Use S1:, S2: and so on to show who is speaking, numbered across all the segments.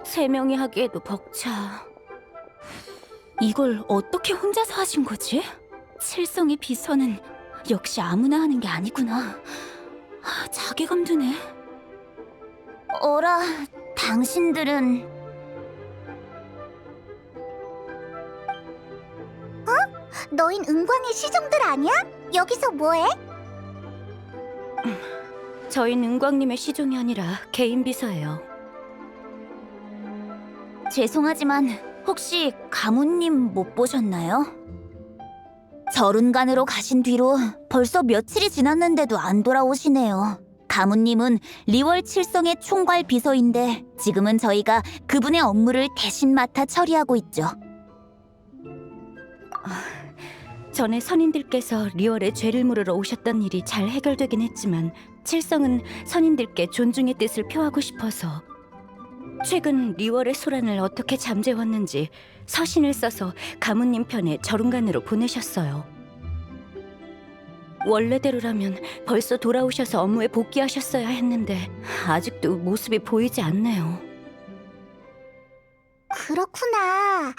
S1: 세 명이 하기에도 벅차. 이걸 어떻게 혼자서 하신 거지? 칠성의 비서는 역시 아무나 하는 게 아니구나. 자괴감 드네. 어라, 당신들은...
S2: 너흰 은광의 시종들 아니야? 여기서 뭐해?
S1: 저흰 은광님의 시종이 아니라 개인 비서예요.
S2: 죄송하지만 혹시 가문님 못 보셨나요? 절운간으로 가신 뒤로 벌써 며칠이 지났는데도 안 돌아오시네요. 가문님은 리월 칠성의 총괄 비서인데 지금은 저희가 그분의 업무를 대신 맡아 처리하고 있죠.
S1: 전에 선인들께서 리월에 죄를 물으러 오셨던 일이 잘 해결되긴 했지만 칠성은 선인들께 존중의 뜻을 표하고 싶어서 최근 리월의 소란을 어떻게 잠재웠는지 서신을 써서 가문님 편에 절운간으로 보내셨어요. 원래대로라면 벌써 돌아오셔서 업무에 복귀하셨어야 했는데 아직도 모습이 보이지 않네요.
S2: 그렇구나.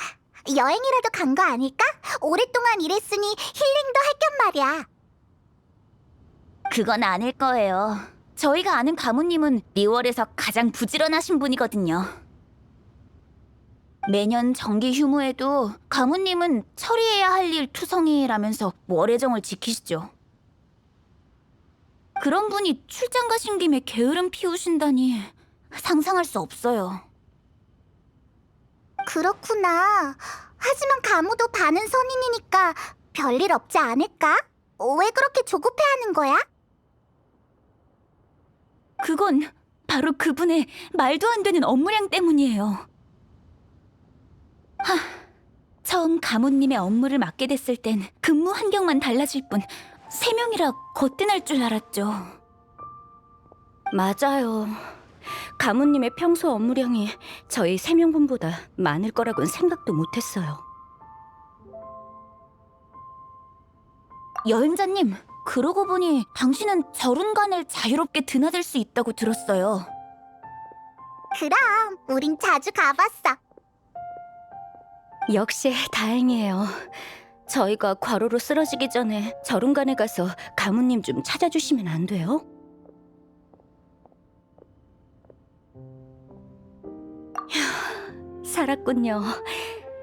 S2: 여행이라도 간 거 아닐까? 오랫동안 일했으니 힐링도 할 겸 말이야. 그건 아닐 거예요. 저희가 아는 가문님은 리월에서 가장 부지런하신 분이거든요. 매년 정기 휴무에도 가문님은 처리해야 할 일 투성이라면서 월애정을 지키시죠. 그런 분이 출장 가신 김에 게으름 피우신다니 상상할 수 없어요. 그렇구나. 하지만 가무도 반은 선인이니까 별일 없지 않을까? 왜 그렇게 조급해하는 거야? 그건 바로 그분의 말도 안 되는 업무량 때문이에요. 처음 가문님의 업무를 맡게 됐을 땐 근무 환경만 달라질 뿐 3명이라 거뜬할 줄 알았죠.
S1: 맞아요. 가문님의 평소 업무량이 저희 3명분보다 많을 거라고는 생각도 못했어요.
S2: 여행자님, 그러고 보니 당신은 절운간을 자유롭게 드나들 수 있다고 들었어요. 그럼 우린 자주 가봤어.
S1: 역시 다행이에요. 저희가 과로로 쓰러지기 전에 절운간에 가서 가문님 좀 찾아주시면 안 돼요? 휴, 살았군요.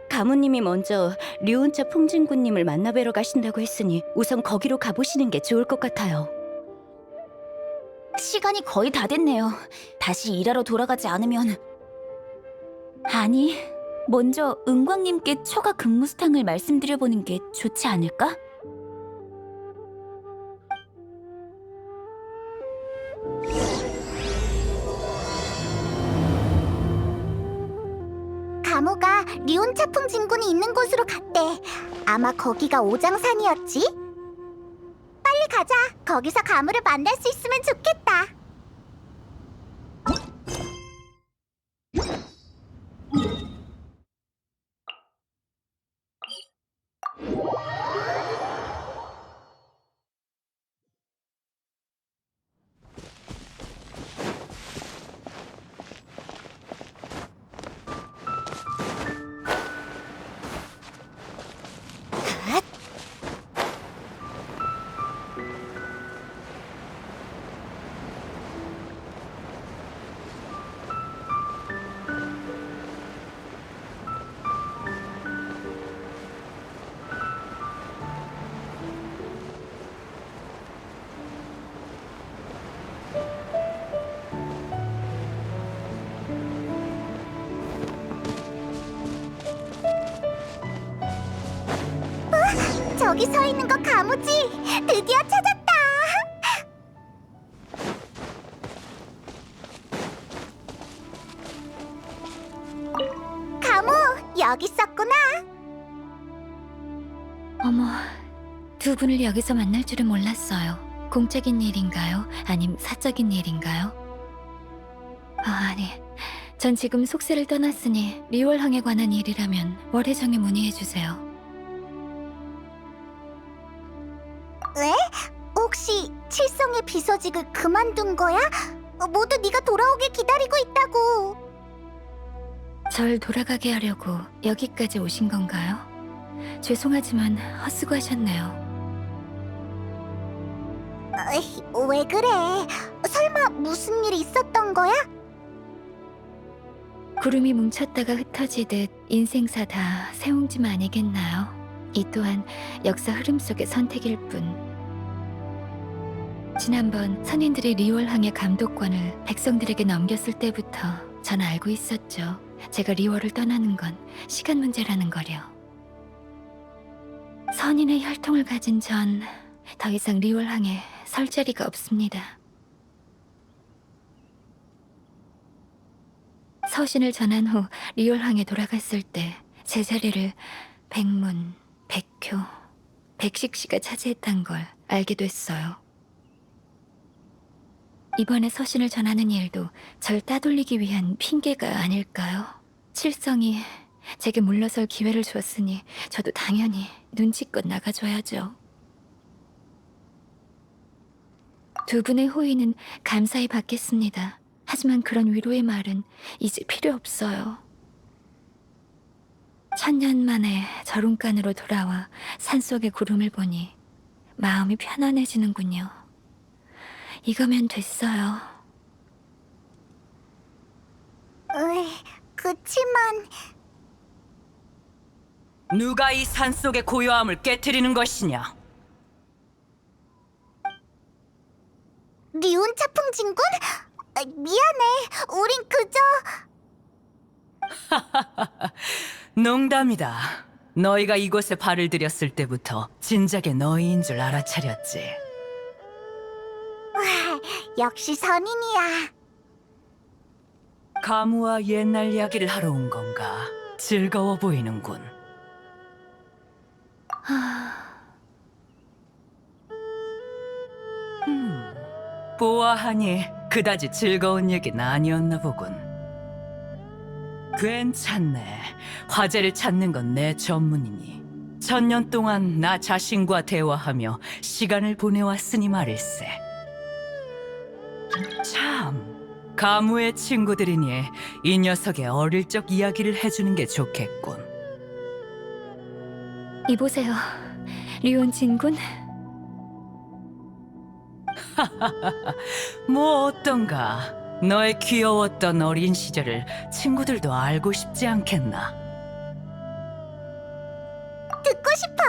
S1: 가문님이 먼저 류운차 풍진구님을 만나뵈러 가신다고 했으니 우선 거기로 가보시는 게 좋을 것 같아요.
S2: 시간이 거의 다 됐네요. 다시 일하러 돌아가지 않으면... 아니, 먼저 은광님께 초과 근무 수당을 말씀드려보는 게 좋지 않을까? 가모가 리온차풍 진군이 있는 곳으로 갔대. 아마 거기가 오장산이었지? 빨리 가자. 거기서 가모를 만날 수 있으면 좋겠다. 저기 서 있는 거 가무지? 드디어 찾았다.
S3: 두 분을 여기서 만날 줄은 몰랐어요. 공적인 일인가요? 아님 사적인 일인가요? 아니, 전 지금 속세를 떠났으니 리월항에 관한 일이라면 월혜정에 문의해주세요.
S2: 왜? 혹시 칠성의 비서직을 그만둔 거야? 모두 네가 돌아오길 기다리고 있다고.
S3: 절 돌아가게 하려고 여기까지 오신 건가요? 죄송하지만 헛수고하셨네요.
S2: 왜 그래? 설마 무슨 일이 있었던 거야?
S3: 구름이 뭉쳤다가 흩어지듯 인생사 다 새옹지마 아니겠나요? 이 또한 역사 흐름 속의 선택일 뿐. 지난번 선인들이 리월항의 감독권을 백성들에게 넘겼을 때부터 전 알고 있었죠. 제가 리월을 떠나는 건 시간 문제라는 거려. 선인의 혈통을 가진 전 더 이상 리월항에 설 자리가 없습니다. 서신을 전한 후 리월항에 돌아갔을 때 제 자리를 백문, 백효, 백식 씨가 차지했단 걸 알게 됐어요. 이번에 서신을 전하는 일도 절 따돌리기 위한 핑계가 아닐까요? 칠성이 제게 물러설 기회를 주었으니 저도 당연히 눈치껏 나가줘야죠. 두 분의 호의는 감사히 받겠습니다. 하지만 그런 위로의 말은 이제 필요 없어요. 1000년 만에 저룬간으로 돌아와 산속의 구름을 보니 마음이 편안해지는군요. 이거면 됐어요.
S2: 그치만
S4: 누가 이 산속의 고요함을 깨트리는 것이냐?
S2: 리온 차풍진군? 미안해, 우린 그저...
S4: 농담이다. 너희가 이곳에 발을 들였을 때부터 진작에 너희인 줄 알아차렸지.
S2: 역시 선인이야.
S4: 가무와 옛날 이야기를 하러 온 건가? 즐거워 보이는군. 보아하니 그다지 즐거운 얘기는 아니었나 보군. 괜찮네. 화제를 찾는 건 내 전문이니. 1000년 동안 나 자신과 대화하며 시간을 보내왔으니 말일세. 참, 가무의 친구들이니 이 녀석의 어릴 적 이야기를 해주는 게 좋겠군.
S3: 이보세요, 리온 진군.
S4: 뭐 어떤가? 너의 귀여웠던 어린 시절을 친구들도 알고 싶지 않겠나?
S2: 듣고 싶어.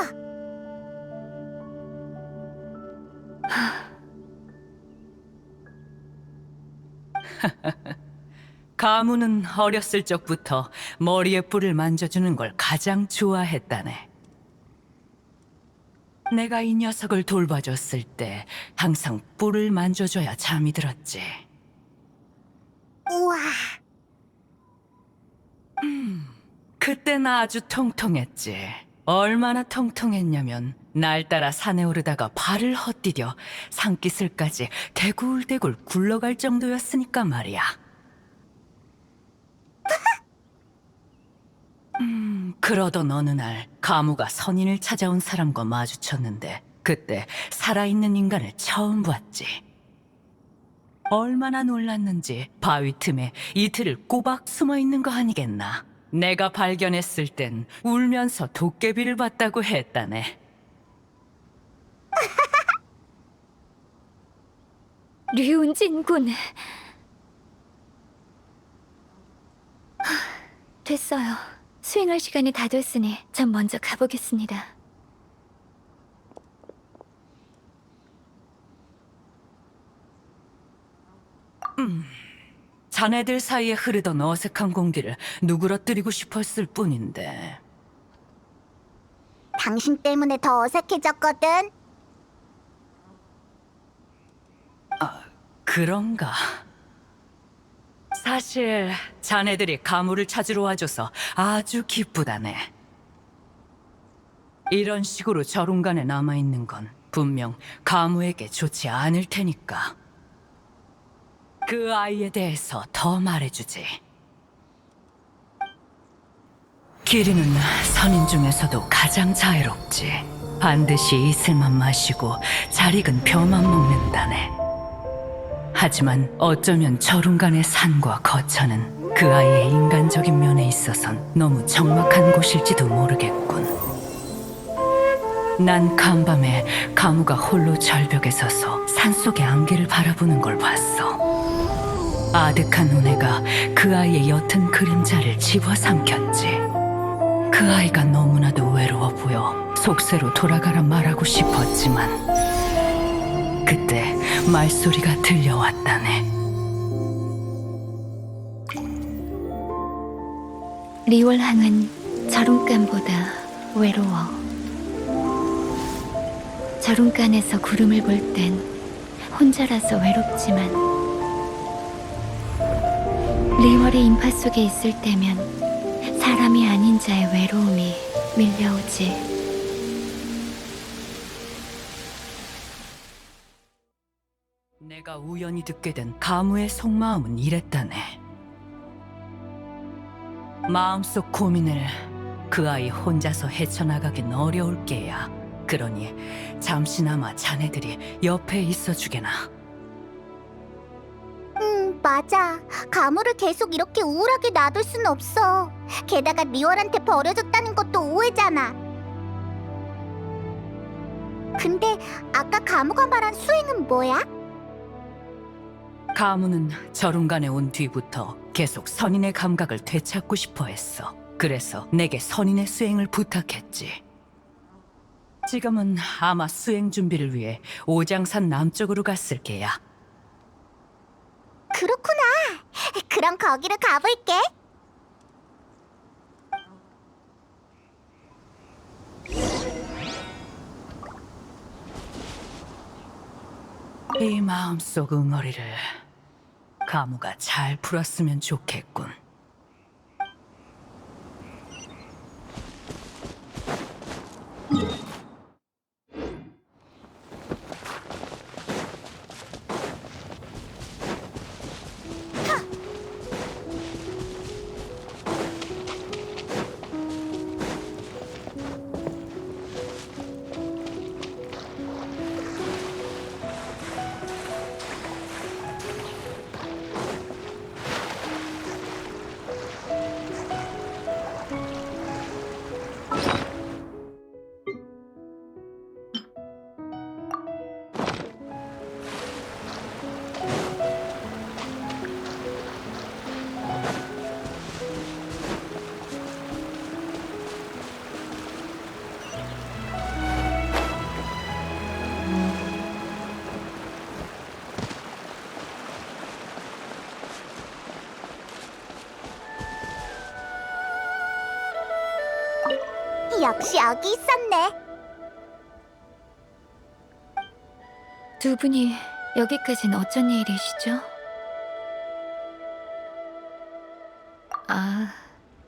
S4: 가무는 어렸을 적부터 머리에 뿔을 만져주는 걸 가장 좋아했다네. 내가 이 녀석을 돌봐줬을 때 항상 뿔을 만져줘야 잠이 들었지.
S2: 우와,
S4: 그때 나 아주 통통했지. 얼마나 통통했냐면 날 따라 산에 오르다가 발을 헛디뎌 산기슭까지 대굴대굴 굴러갈 정도였으니까 말이야. 그러던 어느 날 가무가 선인을 찾아온 사람과 마주쳤는데 그때 살아있는 인간을 처음 봤지. 얼마나 놀랐는지 바위 틈에 이틀을 꼬박 숨어있는 거 아니겠나. 내가 발견했을 땐 울면서 도깨비를 봤다고 했다네.
S3: 리온 진군. 됐어요. 수행할 시간이 다 됐으니 전 먼저 가보겠습니다.
S4: 자네들 사이에 흐르던 어색한 공기를 누그러뜨리고 싶었을 뿐인데.
S2: 당신 때문에 더 어색해졌거든.
S4: 그런가? 사실 자네들이 가무를 찾으러 와줘서 아주 기쁘다네. 이런 식으로 저룬간에 남아있는 건 분명 가무에게 좋지 않을 테니까. 그 아이에 대해서 더 말해주지. 기린은 선인 중에서도 가장 자애롭지. 반드시 이슬만 마시고 잘 익은 벼만 먹는다네. 하지만 어쩌면 저룬간의 산과 거처는 그 아이의 인간적인 면에 있어선 너무 적막한 곳일지도 모르겠군. 난 간밤에 가무가 홀로 절벽에 서서 산속의 안개를 바라보는 걸 봤어. 아득한 은혜가 그 아이의 옅은 그림자를 집어삼켰지. 그 아이가 너무나도 외로워 보여 속세로 돌아가라 말하고 싶었지만 그때 말소리가 들려왔다네.
S3: 리월항은 저룬간보다 외로워. 저룬간에서 구름을 볼 땐 혼자라서 외롭지만 리월의 인파 속에 있을 때면 사람이 아닌 자의 외로움이 밀려오지.
S4: 내가 우연히 듣게 된 가무의 속마음은 이랬다네. 마음속 고민을 그 아이 혼자서 헤쳐나가긴 어려울 게야. 그러니 잠시나마 자네들이 옆에 있어주게나.
S5: 맞아. 가무를 계속 이렇게 우울하게 놔둘 순 없어. 게다가 리월한테 버려졌다는 것도 오해잖아. 근데 아까 가무가 말한 수행은 뭐야?
S4: 가무는 저룬간에 온 뒤부터 계속 선인의 감각을 되찾고 싶어 했어. 그래서 내게 선인의 수행을 부탁했지. 지금은 아마 수행 준비를 위해 오장산 남쪽으로 갔을 게야.
S5: 그렇구나. 그럼 거기로 가볼게.
S4: 이 마음속 응어리를 가무가 잘 풀었으면 좋겠군.
S5: 역시 여기 있었네.
S3: 두 분이 여기까진 어쩐 일이시죠? 아,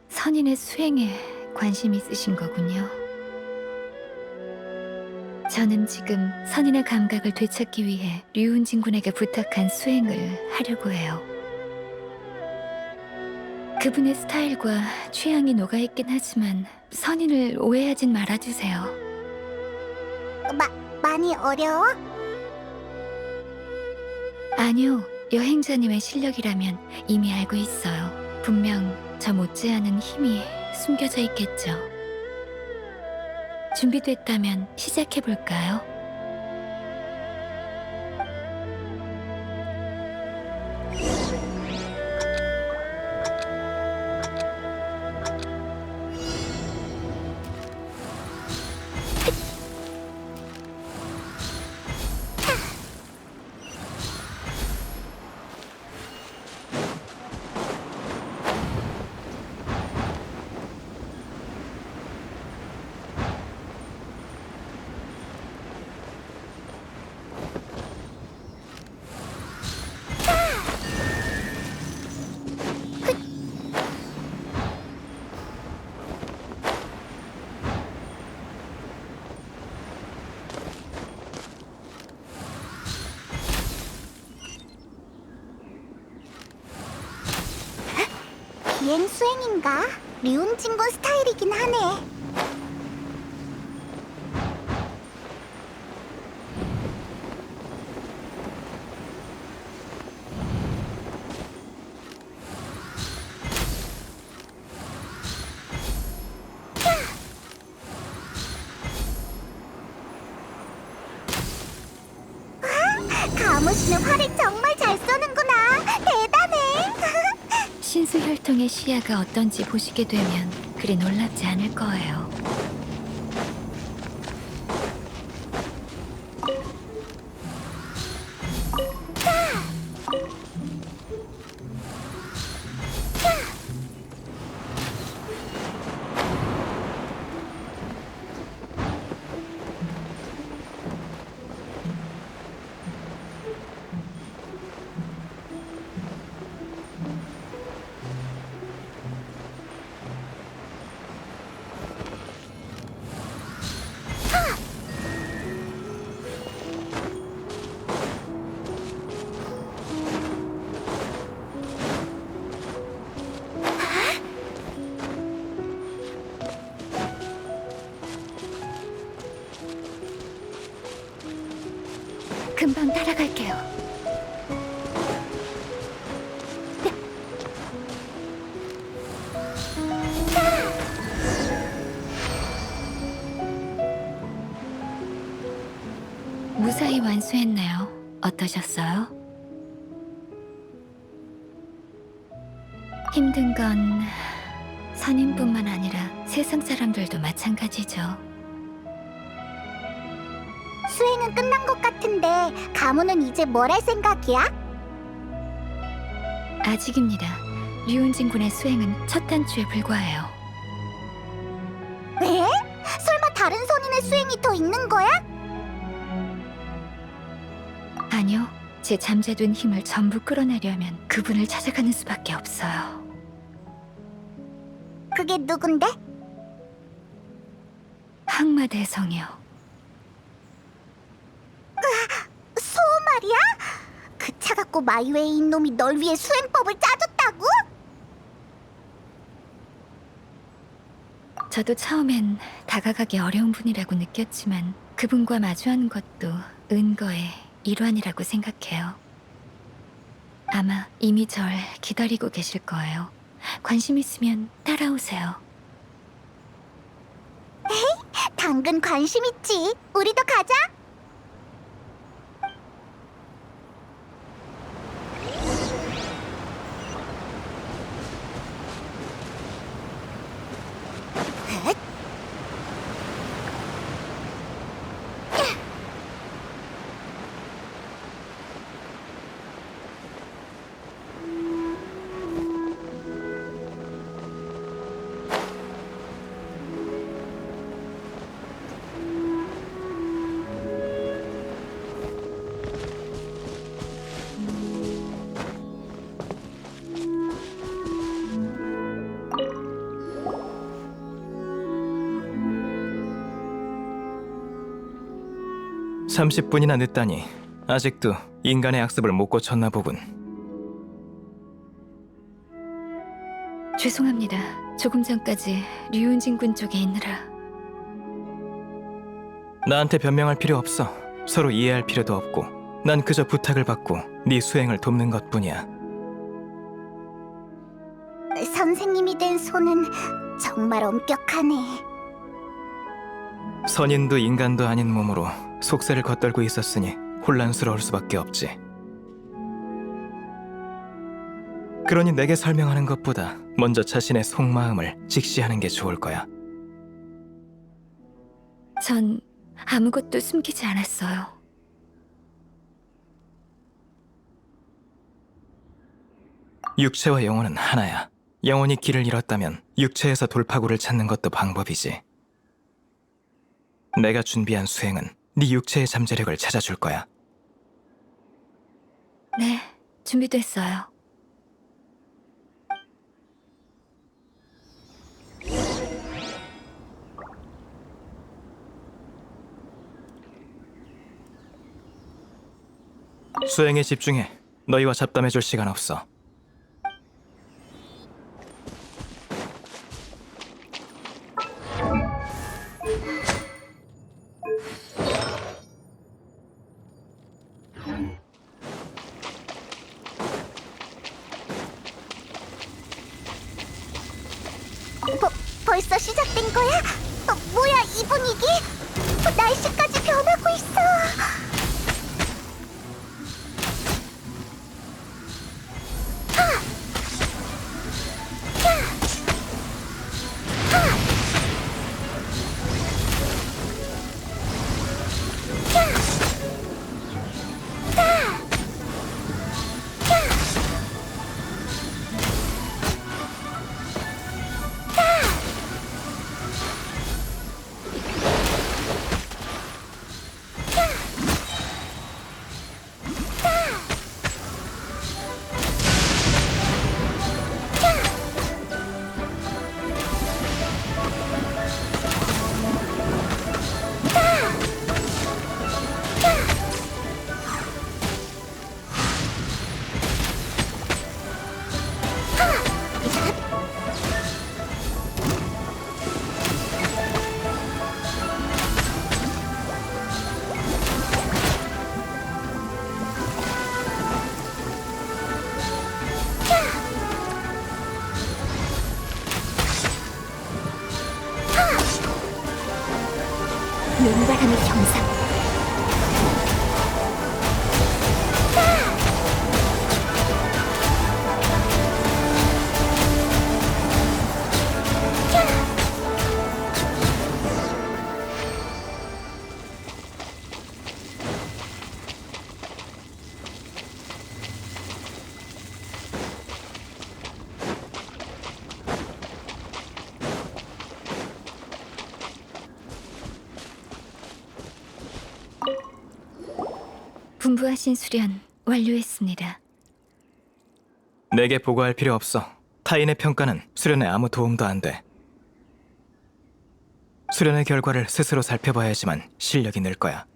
S3: 선인의 수행에 관심 있으신 거군요. 저는 지금 선인의 감각을 되찾기 위해 류운진 군에게 부탁한 수행을 하려고 해요. 그분의 스타일과 취향이 녹아있긴 하지만 선인을 오해하진 말아주세요.
S5: 많이 어려워?
S3: 아니요, 여행자님의 실력이라면 이미 알고 있어요. 분명 저 못지않은 힘이 숨겨져 있겠죠. 준비됐다면 시작해볼까요?
S5: 비행 수행인가? 리운진군 스타일이긴 하네. 가무 씨는 활을 정말 잘 쏘는구나. 대단해.
S3: 신수 혈통의 시야가 어떤지 보시게 되면 그리 놀랍지 않을 거예요. 금방 따라갈게요. 무사히 완수했네요. 어떠셨어요? 힘든 건 선임뿐만 아니라 세상 사람들도 마찬가지죠.
S5: 수행은 끝난 것 같은데 가무는 이제 뭘 할 생각이야?
S3: 아직입니다. 류은진 군의 수행은 첫 단추에 불과해요.
S5: 왜? 설마 다른 선인의 수행이 더 있는 거야?
S3: 아니요. 제 잠재된 힘을 전부 끌어내려면 그분을 찾아가는 수밖에 없어요.
S5: 그게 누군데?
S3: 항마대성이요.
S5: 소 말이야? 그 차갑고 마이웨이인 놈이 널 위해 수행법을 짜줬다고?
S3: 저도 처음엔 다가가기 어려운 분이라고 느꼈지만 그분과 마주하는 것도 은거의 일환이라고 생각해요. 아마 이미 절 기다리고 계실 거예요. 관심 있으면 따라오세요.
S5: 당근 관심 있지. 우리도 가자.
S6: (30분이나) 늦다니 아직도 인간의 악습을 못 고쳤나 보군.
S3: 죄송합니다. 조금 전까지 류은진 군 쪽에 있느라.
S6: 나한테 변명할 필요 없어. 서로 이해할 필요도 없고 난 그저 부탁을 받고 네 수행을 돕는 것뿐이야.
S5: 선생님이 된 소는 정말 엄격하네.
S6: 선인도 인간도 아닌 몸으로 속세를 겉돌고 있었으니 혼란스러울 수밖에 없지. 그러니 내게 설명하는 것보다 먼저 자신의 속마음을 직시하는 게 좋을 거야.
S3: 전 아무것도 숨기지 않았어요.
S6: 육체와 영혼은 하나야. 영혼이 길을 잃었다면 육체에서 돌파구를 찾는 것도 방법이지. 내가 준비한 수행은 네 육체의 잠재력을 찾아줄 거야.
S3: 네, 준비됐어요.
S6: 수행에 집중해. 너희와 잡담해줄 시간 없어.
S5: 벌써 시작된 거야? 뭐야 이 분위기? 날씨까지 변하고 있어. 눈바람의 형상.
S3: 분부하신 수련 완료했습니다.
S6: 내게 보고할 필요 없어. 타인의 평가는 수련에 아무 도움도 안 돼. 수련의 결과를 스스로 살펴봐야지만 실력이 늘 거야.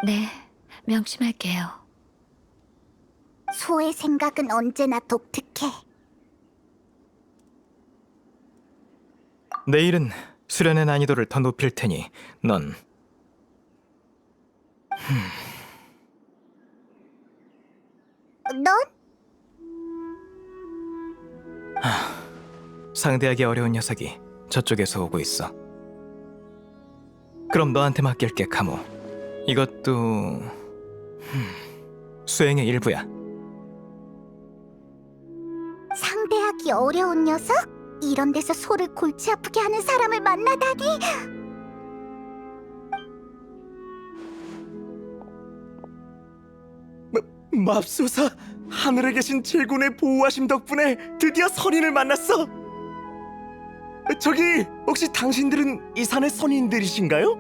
S3: 네, 명심할게요.
S5: 소의 생각은 언제나 독특해.
S6: 내일은 수련의 난이도를 더 높일 테니 넌
S5: 넌?
S6: 상대하기 어려운 녀석이 저쪽에서 오고 있어. 그럼 너한테 맡길게, 카모. 이것도 수행의 일부야.
S5: 상대하기 어려운 녀석? 이런 데서 소를 골치 아프게 하는 사람을 만나다니.
S7: 맙소사, 하늘에 계신 제군의 보호하심 덕분에 드디어 선인을 만났어. 저기 혹시 당신들은 이 산의 선인들이신가요?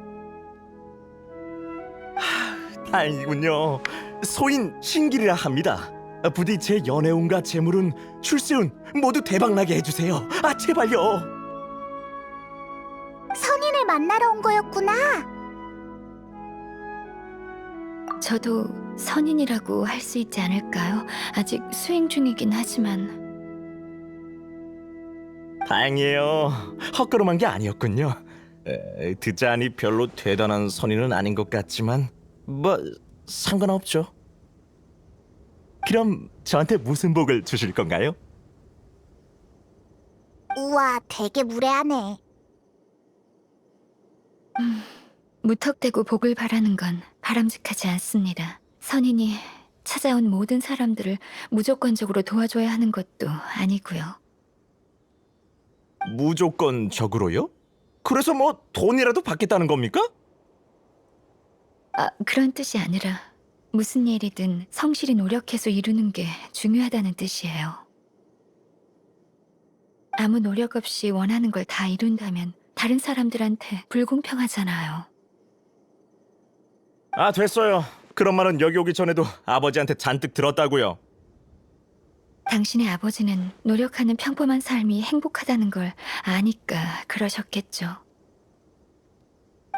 S7: 다행이군요. 소인 신길이라 합니다. 부디 제 연애운과 재물운, 출세운 모두 대박나게 해주세요. 제발요.
S5: 선인을 만나러 온 거였구나.
S3: 저도 선인이라고 할 수 있지 않을까요? 아직 수행 중이긴 하지만.
S7: 다행이에요. 헛걸음한 게 아니었군요. 듣자하니 별로 대단한 선인은 아닌 것 같지만 뭐 상관없죠. 그럼 저한테 무슨 복을 주실 건가요?
S5: 우와, 되게 무례하네.
S3: 무턱대고 복을 바라는 건 바람직하지 않습니다. 선인이 찾아온 모든 사람들을 무조건적으로 도와줘야 하는 것도 아니고요.
S7: 무조건적으로요? 그래서 뭐 돈이라도 받겠다는 겁니까?
S3: 그런 뜻이 아니라 무슨 일이든 성실히 노력해서 이루는 게 중요하다는 뜻이에요. 아무 노력 없이 원하는 걸 다 이룬다면 다른 사람들한테 불공평하잖아요.
S7: 됐어요. 그런 말은 여기 오기 전에도 아버지한테 잔뜩 들었다고요.
S3: 당신의 아버지는 노력하는 평범한 삶이 행복하다는 걸 아니까 그러셨겠죠.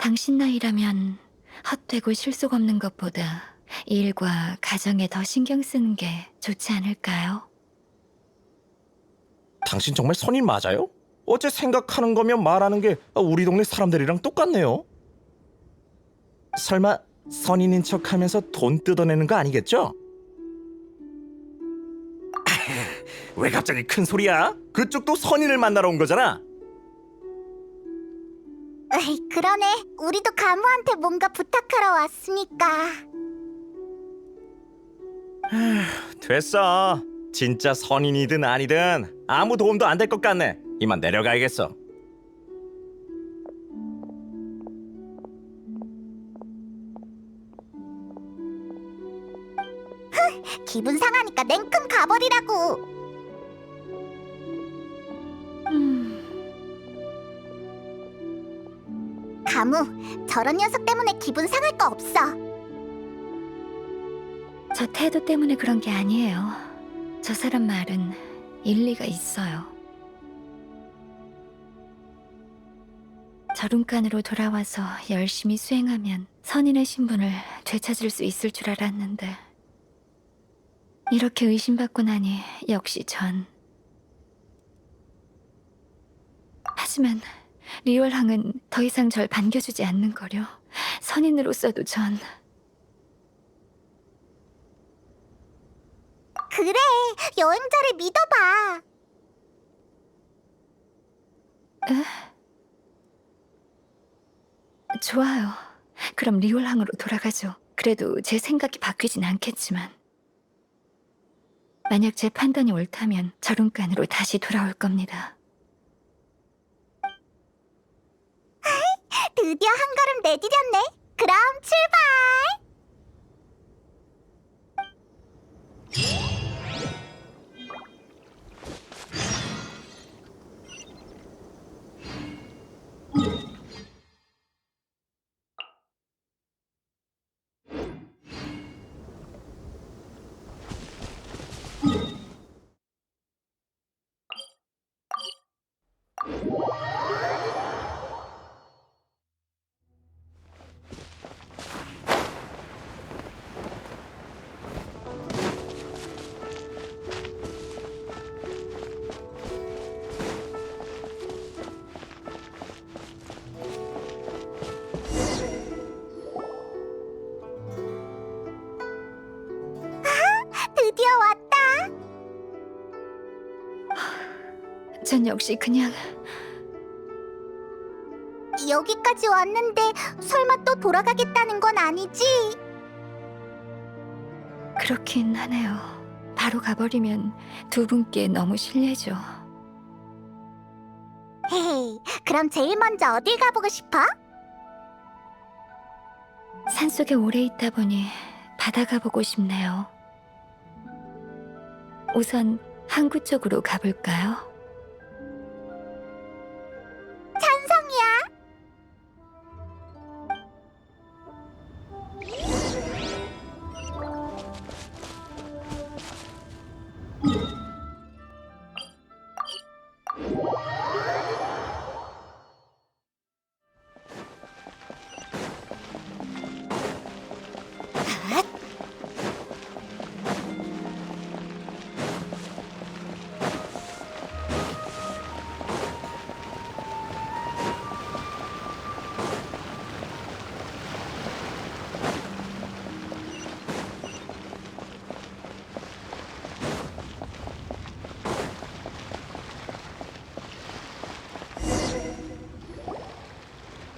S3: 당신 나이라면 헛되고 실속 없는 것보다 일과 가정에 더 신경 쓰는 게 좋지 않을까요?
S7: 당신 정말 선인 맞아요? 어째 생각하는 거면 말하는 게 우리 동네 사람들이랑 똑같네요. 설마 선인인 척하면서 돈 뜯어내는 거 아니겠죠? 왜 갑자기 큰 소리야? 그쪽도 선인을 만나러 온 거잖아.
S5: 에이, 그러네. 우리도 가무한테 뭔가 부탁하러 왔으니까.
S7: 됐어. 진짜 선인이든 아니든 아무 도움도 안 될 것 같네. 이만 내려가야겠어.
S5: 기분 상하니까 냉큼 가버리라고. 가무, 저런 녀석 때문에 기분 상할 거 없어.
S3: 저 태도 때문에 그런 게 아니에요. 저 사람 말은 일리가 있어요. 저룬간으로 돌아와서 열심히 수행하면 선인의 신분을 되찾을 수 있을 줄 알았는데 이렇게 의심받고 나니 역시 전... 하지만 리월항은 더 이상 절 반겨주지 않는 거려. 선인으로서도 전...
S5: 그래, 여행자를 믿어봐.
S3: 좋아요. 그럼 리월항으로 돌아가죠. 그래도 제 생각이 바뀌진 않겠지만 만약 제 판단이 옳다면 저룬간으로 다시 돌아올 겁니다.
S5: 드디어 한 걸음 내디뎠네. 그럼 출발! 드디어 왔다.
S3: 전 역시 그냥
S5: 여기까지 왔는데 설마 또 돌아가겠다는 건 아니지?
S3: 그렇긴 하네요. 바로 가버리면 두 분께 너무 실례죠.
S5: 헤이, 그럼 제일 먼저 어딜 가보고 싶어?
S3: 산속에 오래 있다 보니 바다 가보고 싶네요. 우선 항구 쪽으로 가볼까요?
S5: 찬성이야.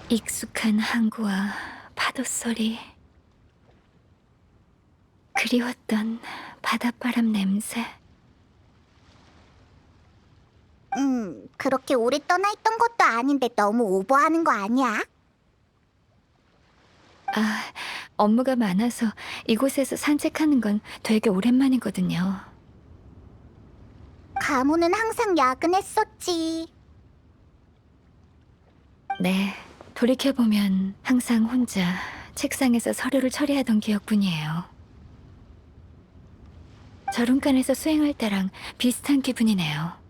S3: 익숙한 항구와 파도 소리, 그리웠던 바닷바람 냄새.
S5: 그렇게 오래 떠나 있던 것도 아닌데 너무 오버하는 거 아니야?
S3: 아, 업무가 많아서 이곳에서 산책하는 건 되게 오랜만이거든요.
S5: 가무는 항상 야근했었지.
S3: 네, 돌이켜보면 항상 혼자 책상에서 서류를 처리하던 기억뿐이에요. 저룬간에서 수행할 때랑 비슷한 기분이네요.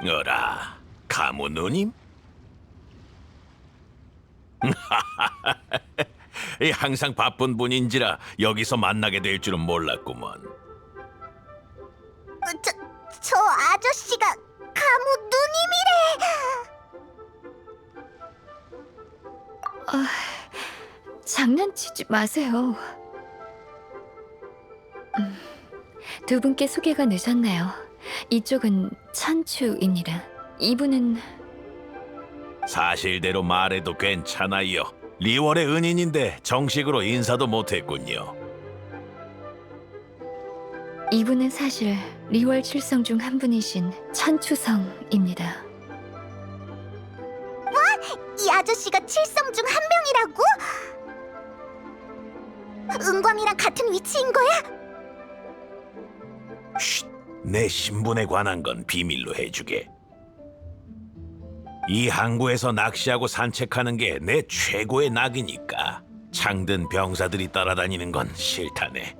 S8: 어라, 가무 누님? 항상 바쁜 분인지라 여기서 만나게 될 줄은 몰랐구먼.
S5: 저 아저씨가 가무 누님이래.
S3: 장난치지 마세요. 두 분께 소개가 늦었네요. 이쪽은 천추입니다. 이분은
S8: 사실대로 말해도 괜찮아요. 리월의 은인인데 정식으로 인사도 못했군요.
S3: 이분은 사실 리월 칠성 중 한 분이신 천추성입니다.
S5: 이 아저씨가 칠성 중 한 명이라고? 은광이랑 같은 위치인 거야?
S8: 쉿, 내 신분에 관한 건 비밀로 해주게. 이 항구에서 낚시하고 산책하는 게 내 최고의 낙이니까 창든 병사들이 따라다니는 건 싫다네.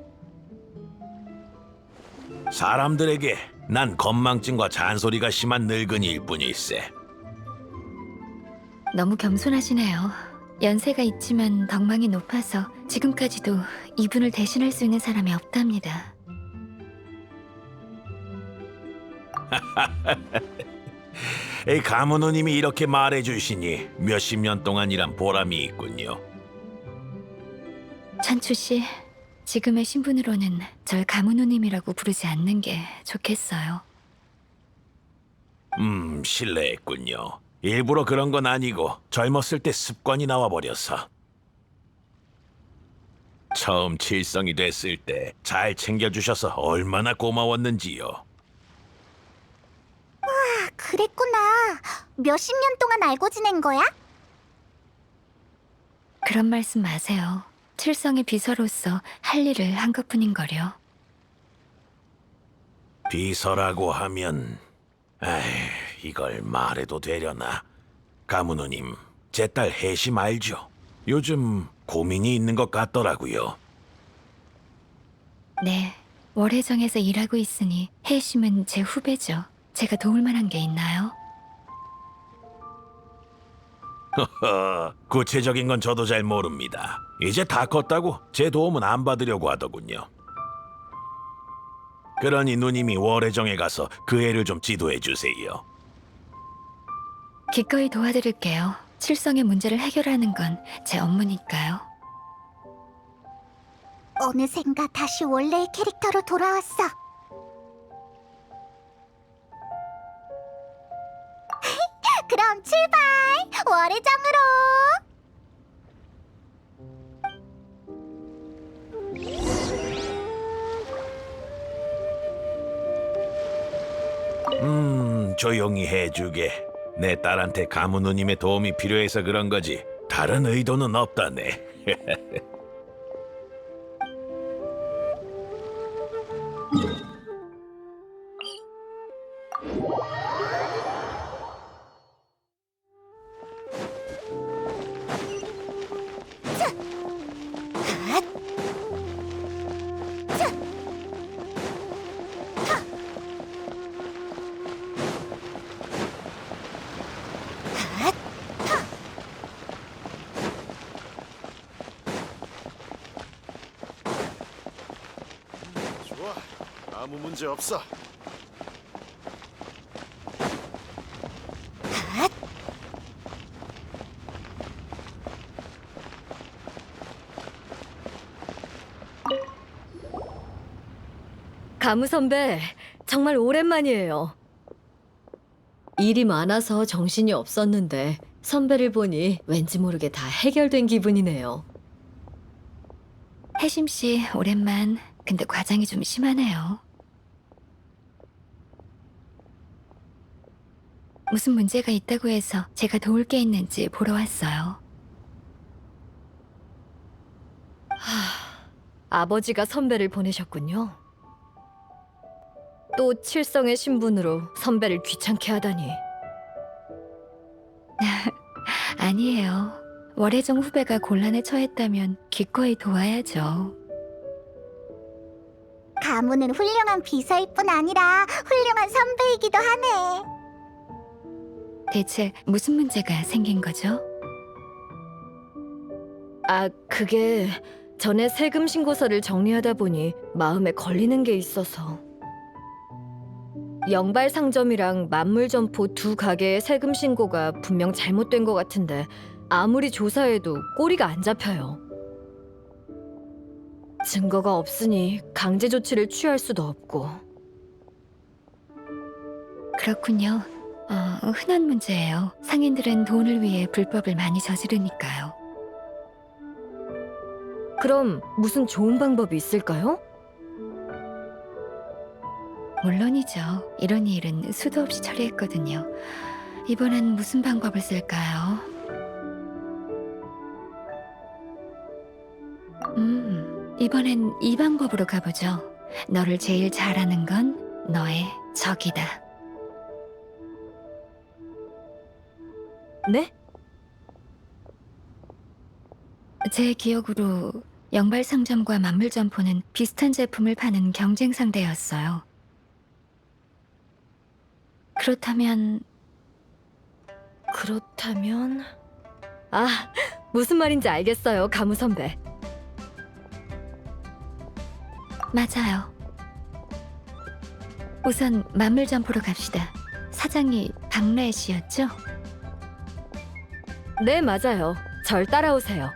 S8: 사람들에게 난 건망증과 잔소리가 심한 늙은이일 뿐일세.
S3: 너무 겸손하시네요. 연세가 있지만 덕망이 높아서 지금까지도 이분을 대신할 수 있는 사람이 없답니다.
S8: 가문우님이 이렇게 말해주시니 몇십 년 동안 일한 보람이 있군요.
S3: 천추 씨, 지금의 신분으로는 절 가문우님이라고 부르지 않는 게 좋겠어요.
S8: 실례했군요. 일부러 그런 건 아니고 젊었을 때 습관이 나와버려서. 처음 칠성이 됐을 때 잘 챙겨주셔서 얼마나 고마웠는지요.
S5: 그랬구나. 몇십 년 동안 알고 지낸 거야?
S3: 그런 말씀 마세요. 칠성의 비서로서 할 일을 한 것뿐인걸요.
S8: 비서라고 하면... 이걸 말해도 되려나? 가문우님, 제 딸 해심 알죠? 요즘 고민이 있는 것 같더라고요.
S3: 네, 월해정에서 일하고 있으니 해심은 제 후배죠. 제가 도울 만한 게 있나요?
S8: 구체적인 건 저도 잘 모릅니다. 이제 다 컸다고 제 도움은 안 받으려고 하더군요. 그러니 누님이 월해정에 가서 그 애를 좀 지도해 주세요.
S3: 기꺼이 도와드릴게요. 칠성의 문제를 해결하는 건 제 업무니까요.
S5: 어느샌가 다시 원래의 캐릭터로 돌아왔어. 그럼 출발! 월해정으로!
S8: 조용히 해주게. 내 딸한테 가문우님의 도움이 필요해서 그런 거지 다른 의도는 없다네.
S9: 좋아, 아무 문제 없어.
S10: 가무 선배, 정말 오랜만이에요. 일이 많아서 정신이 없었는데 선배를 보니 왠지 모르게 다 해결된 기분이네요.
S3: 해심 씨, 오랜만. 근데 과장이 좀 심하네요. 무슨 문제가 있다고 해서 제가 도울 게 있는지 보러 왔어요.
S10: 아버지가 선배를 보내셨군요. 또 칠성의 신분으로 선배를 귀찮게 하다니.
S3: 아니에요. 월해정 후배가 곤란에 처했다면 기꺼이 도와야죠.
S5: 가문은 훌륭한 비서일 뿐 아니라 훌륭한 선배이기도 하네.
S3: 대체 무슨 문제가 생긴 거죠?
S10: 그게 전에 세금 신고서를 정리하다 보니 마음에 걸리는 게 있어서. 영발 상점이랑 만물점포 두 가게의 세금 신고가 분명 잘못된 것 같은데 아무리 조사해도 꼬리가 안 잡혀요. 증거가 없으니 강제 조치를 취할 수도 없고.
S3: 그렇군요. 흔한 문제예요. 상인들은 돈을 위해 불법을 많이 저지르니까요.
S10: 그럼 무슨 좋은 방법이 있을까요?
S3: 물론이죠. 이런 일은 수도 없이 처리했거든요. 이번엔 무슨 방법을 쓸까요? 이번엔 이 방법으로 가보죠. 너를 제일 잘하는 건 너의 적이다.
S10: 네?
S3: 제 기억으로 영발 상점과 만물점포는 비슷한 제품을 파는 경쟁 상대였어요. 그렇다면
S10: 아, 무슨 말인지 알겠어요, 가무 선배.
S3: 맞아요. 우선 만물점포로 갑시다. 사장이 박래 씨였죠?
S10: 네, 맞아요. 절 따라오세요.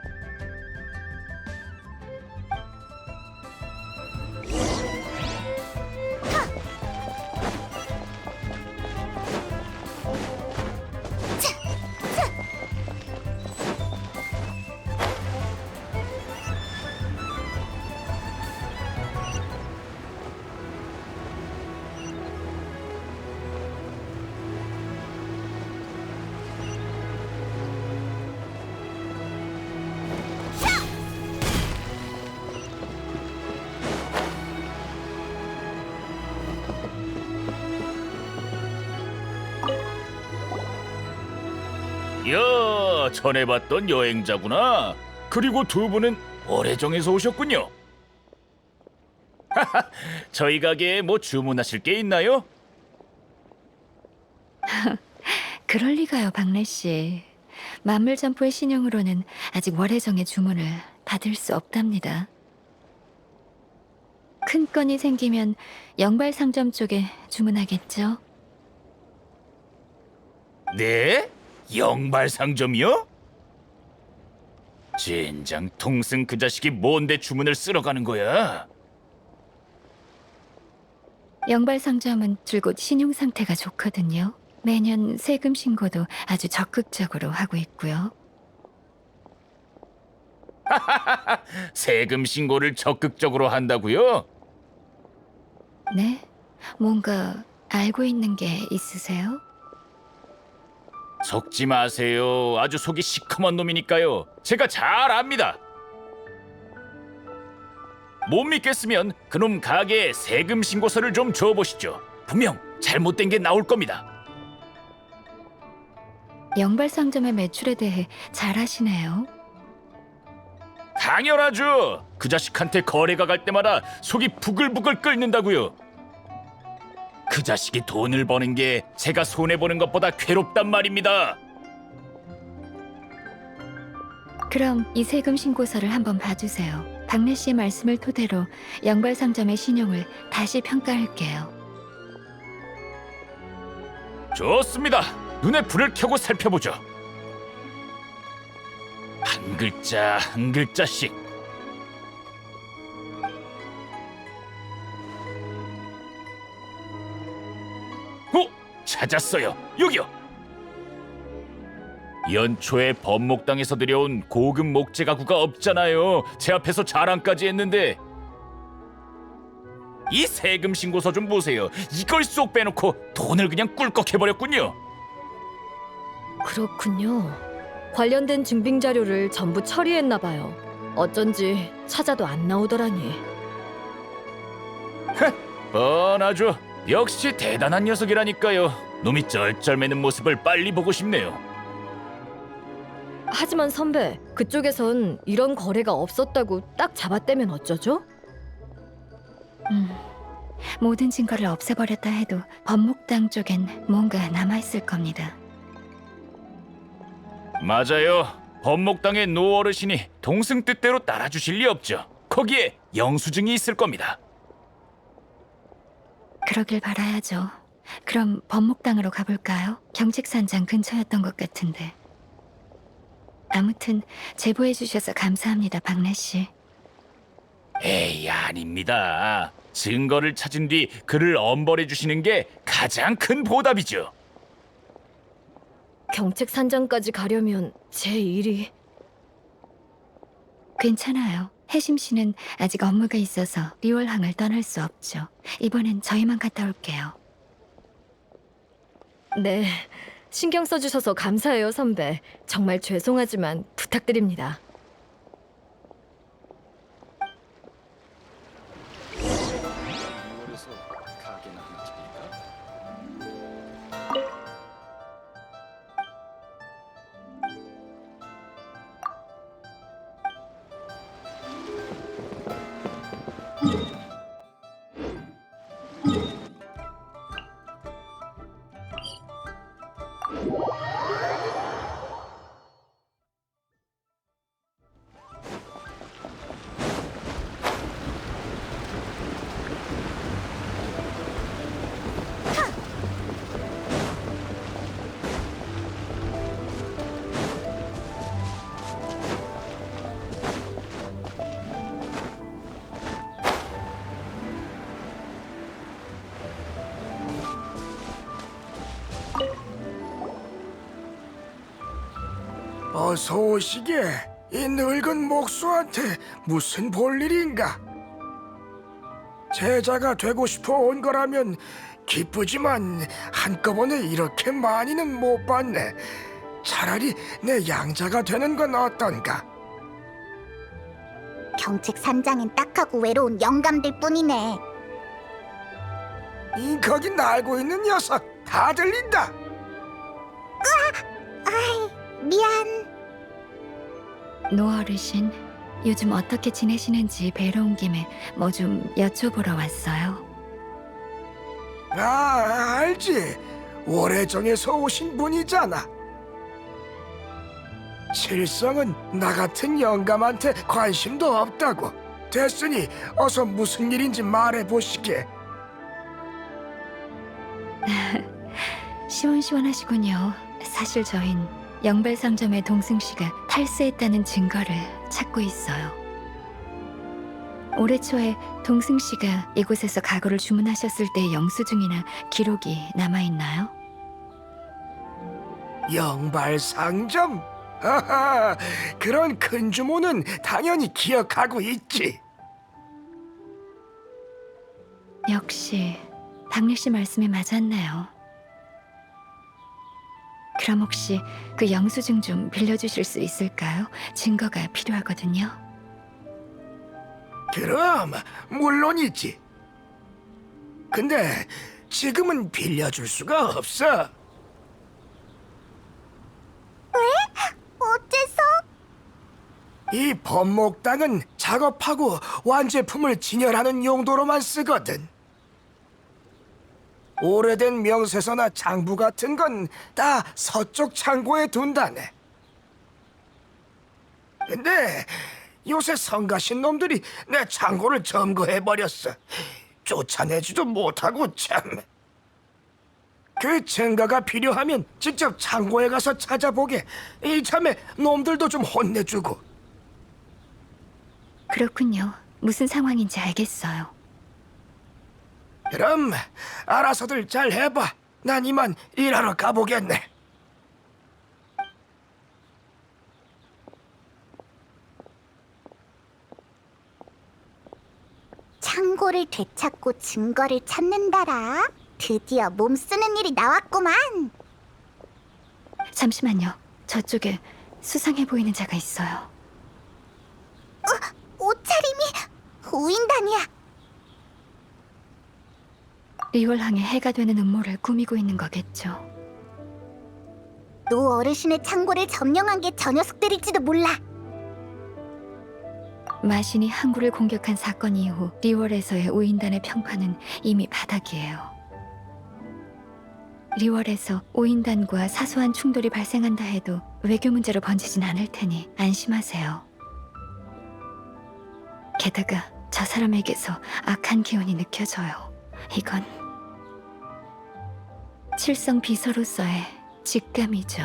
S11: 야, 전에 봤던 여행자구나. 그리고 두 분은 월해정에서 오셨군요. 하하, 저희 가게에 뭐 주문하실 게 있나요?
S3: 그럴 리가요, 박래 씨. 만물점포의 신용으로는 아직 월해정의 주문을 받을 수 없답니다. 큰 건이 생기면 영발 상점 쪽에 주문하겠죠?
S11: 네? 영발 상점이요? 젠장 통승 그 자식이 뭔데 주문을 쓸어 가는 거야?
S3: 영발 상점은 줄곧 신용 상태가 좋거든요. 매년 세금 신고도 아주 적극적으로 하고 있고요.
S11: 세금 신고를 적극적으로 한다고요?
S3: 네? 뭔가 알고 있는 게 있으세요?
S11: 속지 마세요. 아주 속이 시커먼 놈이니까요. 제가 잘 압니다. 못 믿겠으면 그놈 가게에 세금 신고서를 좀 줘보시죠. 분명 잘못된 게 나올 겁니다.
S3: 영발 상점의 매출에 대해 잘 아시네요.
S11: 당연하죠. 그 자식한테 거래가 갈 때마다 속이 부글부글 끓는다고요. 그 자식이 돈을 버는 게 제가 손해보는 것보다 괴롭단 말입니다.
S3: 그럼 이 세금 신고서를 한번 봐주세요. 박래 씨의 말씀을 토대로 영발 상점의 신용을 다시 평가할게요.
S11: 좋습니다. 눈에 불을 켜고 살펴보죠. 한 글자 한 글자씩. 찾았어요. 여기요. 연초에 법목당에서 들여온 고급 목재 가구가 없잖아요. 제 앞에서 자랑까지 했는데. 이 세금 신고서 좀 보세요. 이걸 쏙 빼놓고 돈을 그냥 꿀꺽해버렸군요.
S10: 그렇군요. 관련된 증빙 자료를 전부 처리했나 봐요. 어쩐지 찾아도 안 나오더라니.
S11: 뻔하죠. 역시 대단한 녀석이라니까요. 놈이 쩔쩔매는 모습을 빨리 보고 싶네요.
S10: 하지만 선배, 그쪽에선 이런 거래가 없었다고 딱 잡아떼면 어쩌죠?
S3: 모든 증거를 없애버렸다 해도 법목당 쪽엔 뭔가 남아있을 겁니다.
S11: 맞아요. 법목당의 노 어르신이 동승 뜻대로 따라주실 리 없죠. 거기에 영수증이 있을 겁니다.
S3: 그러길 바라야죠. 그럼 법목당으로 가볼까요? 경책산장 근처였던 것 같은데. 아무튼 제보해 주셔서 감사합니다, 박래 씨.
S11: 에이, 아닙니다. 증거를 찾은 뒤 그를 엄벌해 주시는 게 가장 큰 보답이죠.
S10: 경책 산장까지 가려면 제 일이...
S3: 괜찮아요. 해심 씨는 아직 업무가 있어서 리월항을 떠날 수 없죠. 이번엔 저희만 갔다 올게요.
S10: 네, 신경 써주셔서 감사해요, 선배. 정말 죄송하지만 부탁드립니다.
S9: 그래서 가게나 하나 차릴까?
S12: 어서 오시게. 이 늙은 목수한테 무슨 볼일인가? 제자가 되고 싶어 온 거라면 기쁘지만 한꺼번에 이렇게 많이는 못 봤네. 차라리 내 양자가 되는 건 어떤가?
S5: 경책 산장엔 딱하고 외로운 영감들 뿐이네.
S12: 이 거기 날고 있는 녀석 다 들린다.
S5: 아이, 미안.
S3: 노 어르신, 요즘 어떻게 지내시는지 뵈러 온 김에 뭐 좀 여쭤보러 왔어요.
S12: 아, 알지. 오래전에서 오신 분이잖아. 칠성은 나 같은 영감한테 관심도 없다고. 됐으니 어서 무슨 일인지 말해보시게.
S3: 시원시원하시군요. 사실 저흰 영발상점의 동승씨가 탈세했다는 증거를 찾고 있어요. 올해 초에 동승씨가 이곳에서 가구를 주문하셨을 때의 영수증이나 기록이 남아있나요?
S12: 영발상점? 하하, 그런 큰 주문은 당연히 기억하고 있지.
S3: 역시 박리씨 말씀이 맞았네요. 그럼 혹시 그 영수증 좀 빌려주실 수 있을까요? 증거가 필요하거든요.
S12: 그럼 물론이지. 근데 지금은 빌려줄 수가 없어.
S5: 어째서?
S12: 이 법목당은 작업하고 완제품을 진열하는 용도로만 쓰거든. 오래된 명세서나 장부 같은 건 다 서쪽 창고에 둔다네. 근데 요새 성가신 놈들이 내 창고를 점거해버렸어. 쫓아내지도 못하고 참. 그 증거가 필요하면 직접 창고에 가서 찾아보게. 이참에 놈들도 좀 혼내주고.
S3: 그렇군요. 무슨 상황인지 알겠어요.
S12: 그럼 알아서들 잘 해봐. 난 이만 일하러 가보겠네.
S5: 창고를 되찾고 증거를 찾는다라. 드디어 몸 쓰는 일이 나왔구만.
S3: 잠시만요. 저쪽에 수상해 보이는 자가 있어요.
S5: 옷차림이 우인단이야.
S3: 리월항에 해가 되는 음모를 꾸미고 있는 거겠죠.
S5: 노 어르신의 창고를 점령한 게 저 녀석들일지도 몰라.
S3: 마신이 항구를 공격한 사건 이후 리월에서의 오인단의 평판은 이미 바닥이에요. 리월에서 오인단과 사소한 충돌이 발생한다 해도 외교 문제로 번지진 않을 테니 안심하세요. 게다가 저 사람에게서 악한 기운이 느껴져요. 이건 칠성 비서로서의 직감이죠.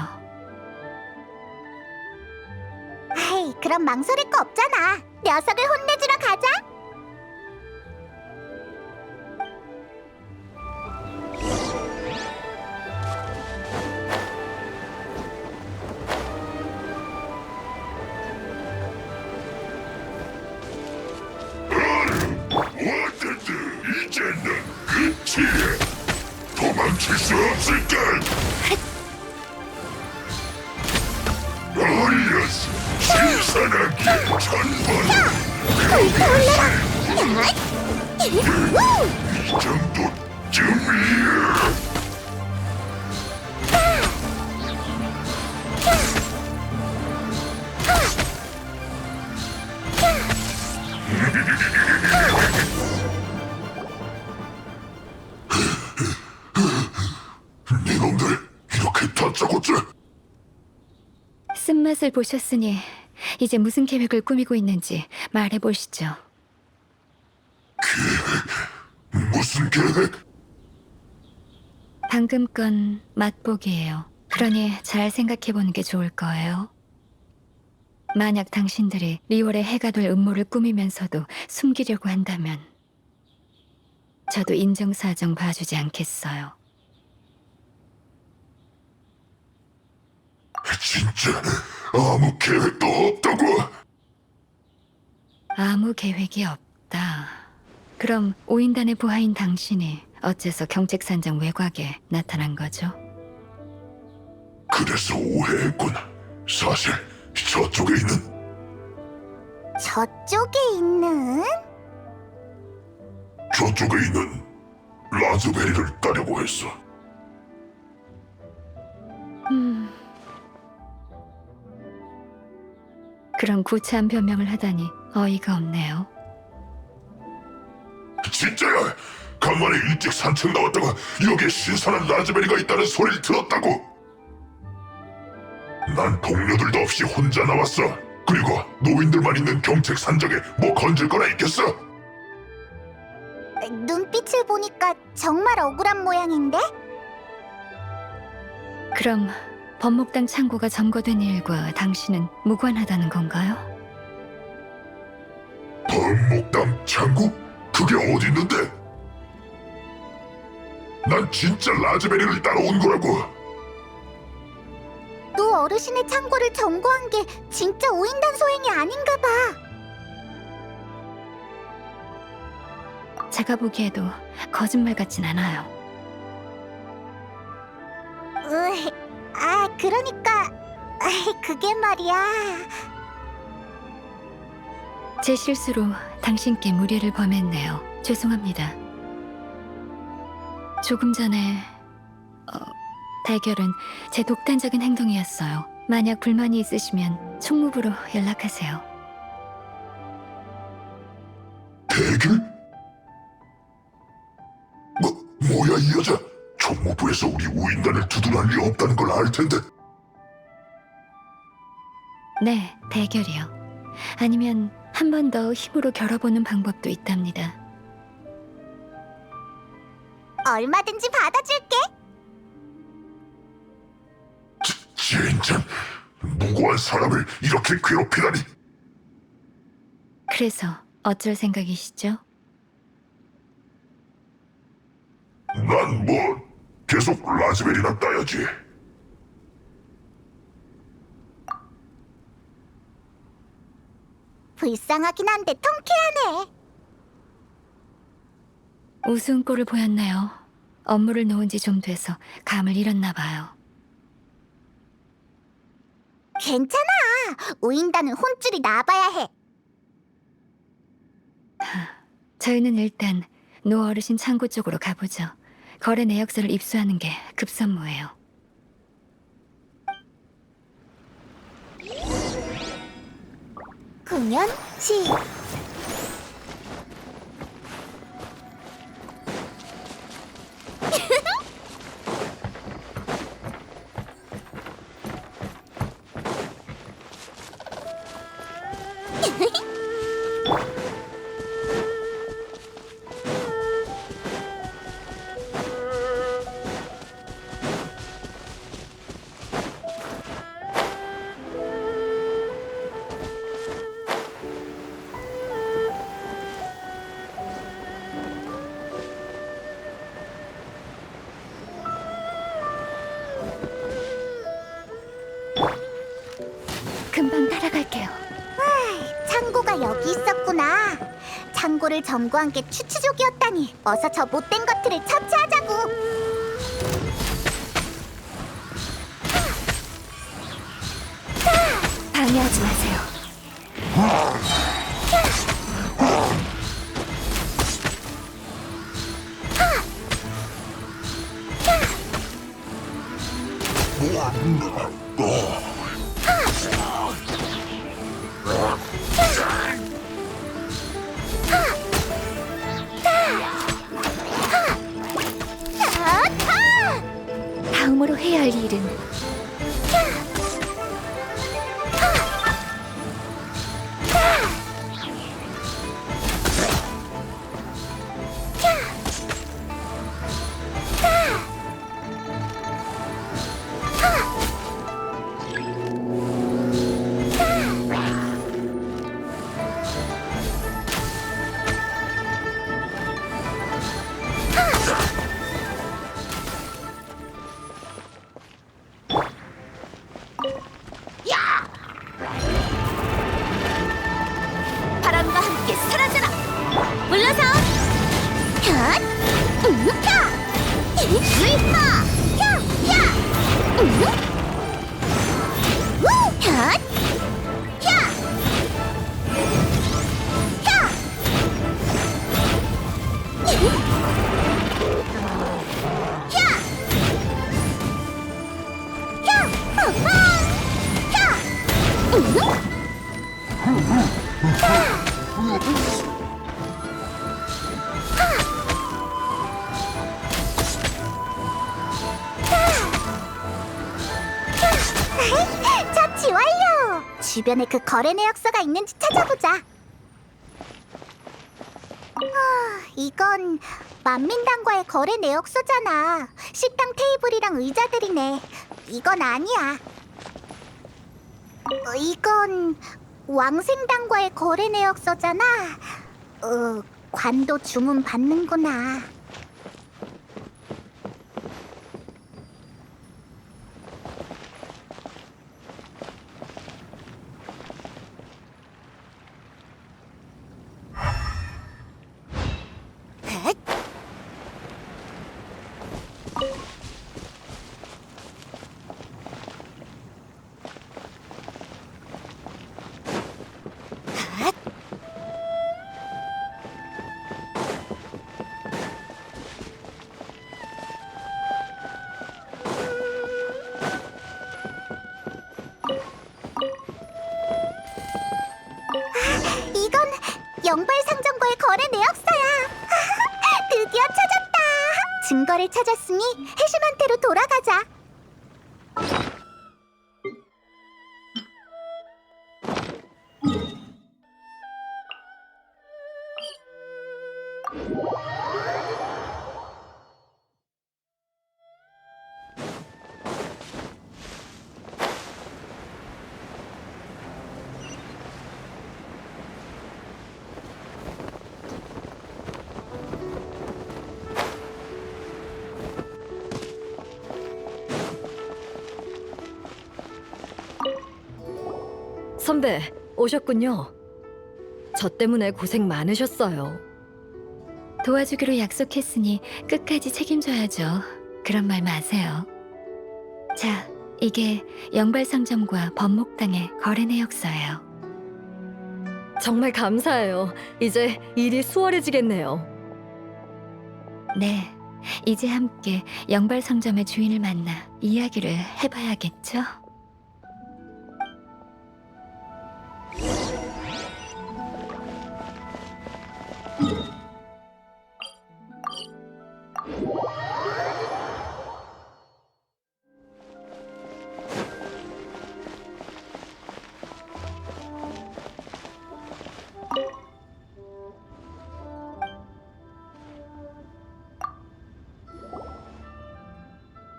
S5: 아이, 그럼 망설일 거 없잖아. 녀석을 혼내주러 가자.
S13: 멈출 수 없을까? 올려서 신선하게 전번 이 정도쯤이야. 니놈들 이렇게 다짜고짜?
S3: 쓴맛을 보셨으니 이제 무슨 계획을 꾸미고 있는지 말해보시죠.
S13: 무슨 계획?
S3: 방금 건 맛보기예요. 그러니 잘 생각해보는 게 좋을 거예요. 만약 당신들이 리월의 해가 될 음모를 꾸미면서도 숨기려고 한다면 저도 인정사정 봐주지 않겠어요.
S13: 진짜 아무 계획도 없다고?
S3: 아무 계획이 없다. 그럼 오인단의 부하인 당신이 어째서 경책산장 외곽에 나타난 거죠?
S13: 그래서 오해했군. 사실 저쪽에 있는
S5: 저쪽에 있는?
S13: 저쪽에 있는 라즈베리를 따려고 했어.
S3: 그런 구차한 변명을 하다니 어이가 없네요.
S13: 진짜야. 간만에 일찍 산책 나왔다가 여기에 신선한 라즈베리가 있다는 소리를 들었다고. 난 동료들도 없이 혼자 나왔어. 그리고 노인들만 있는 경책 산적에 뭐 건질 거나 있겠어?
S5: 눈빛을 보니까 정말 억울한 모양인데?
S3: 그럼 법목당 창고가 점거된 일과 당신은 무관하다는 건가요?
S13: 범목당 창구? 그게 어디 있는데? 난 진짜 라즈베리를 따라온 거라고.
S5: 노 어르신의 창고를 점거한 게 진짜 오인단 소행이 아닌가 봐.
S3: 제가 보기에도 거짓말 같진 않아요.
S5: 그러니까 그게 말이야.
S3: 제 실수로 당신께 무리를 범했네요. 죄송합니다. 조금 전에 대결은 제 독단적인 행동이었어요. 만약 불만이 있으시면 총무부로 연락하세요.
S13: 대결? 뭐야 이 여자? 총무부에서 우리 우인단을 두둔할 리 없다는 걸 알 텐데.
S3: 네, 대결이요. 아니면 한 번 더 힘으로 겨뤄보는 방법도 있답니다.
S5: 얼마든지 받아줄게.
S13: 진짜 무고한 사람을 이렇게 괴롭히다니.
S3: 그래서 어쩔 생각이시죠?
S13: 난 뭐 계속 라즈베리나 따야지.
S5: 불쌍하긴 한데 통쾌하네.
S3: 우스운 꼴을 보였네요. 업무를 놓은 지 좀 돼서 감을 잃었나 봐요.
S5: 괜찮아. 오인단은 혼쭐이 나봐야 해.
S3: 저희는 일단 노 어르신 창고 쪽으로 가보죠. 거래 내역서를 입수하는 게 급선무예요.
S5: 공연 시.
S3: 금방 따라갈게요.
S5: 창고가 여기 있었구나. 창고를 점거한 게 추추족이었다니. 어서 저 못된 것들을 처치하자고.
S2: 방해하지 마세요. 다음으로 해야 할 일은 바람과 함께 사라져라. 물러서. 현, 캬, 유이파, 캬, 캬, 우, 현, 캬, 캬, 캬, 캬, 팡팡, 캬,
S5: 처치 완료! 주변에 그 거래 내역서가 있는지 찾아보자. 이건 만민당과의 거래 내역서잖아. 식당 테이블이랑 의자들이네. 이건 아니야. 이건 왕생당과의 거래 내역서잖아. 관도 주문 받는구나. 이건 영발상점과의 거래 내역서야. 드디어 찾았다. 증거를 찾았으니 해심한테로 돌아가자.
S10: 선배, 오셨군요. 저 때문에 고생 많으셨어요.
S3: 도와주기로 약속했으니 끝까지 책임져야죠. 그런 말 마세요. 자, 이게 영발상점과 법목당의 거래 내역서예요.
S10: 정말 감사해요. 이제 일이 수월해지겠네요.
S3: 네, 이제 함께 영발상점의 주인을 만나 이야기를 해봐야겠죠?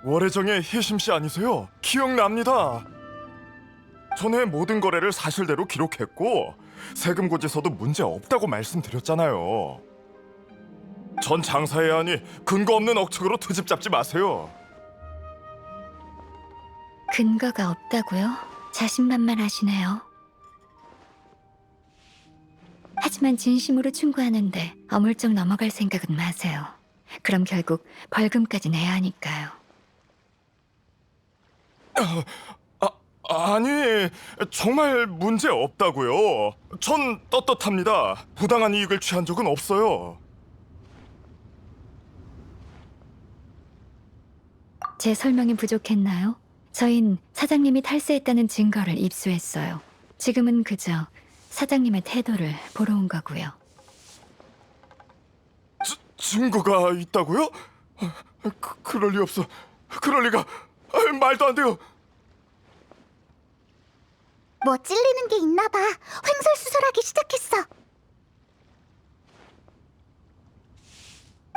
S14: 월혜정의 혜심씨 아니세요? 기억납니다. 전에 모든 거래를 사실대로 기록했고 세금 고지서도 문제 없다고 말씀드렸잖아요. 전 장사해야 하니 근거 없는 억측으로 트집 잡지 마세요.
S3: 근거가 없다고요? 자신만만하시네요. 하지만 진심으로 충고하는데 어물쩍 넘어갈 생각은 마세요. 그럼 결국 벌금까지 내야 하니까요.
S14: 아니, 정말 문제 없다고요. 전 떳떳합니다. 부당한 이익을 취한 적은 없어요.
S3: 제 설명이 부족했나요? 저흰 사장님이 탈세했다는 증거를 입수했어요. 지금은 그저 사장님의 태도를 보러 온 거고요.
S14: 증거가 있다고요? 그럴 리 없어. 그럴 리가. 말도 안 돼요.
S5: 뭐 찔리는 게 있나 봐. 횡설수설하기 시작했어.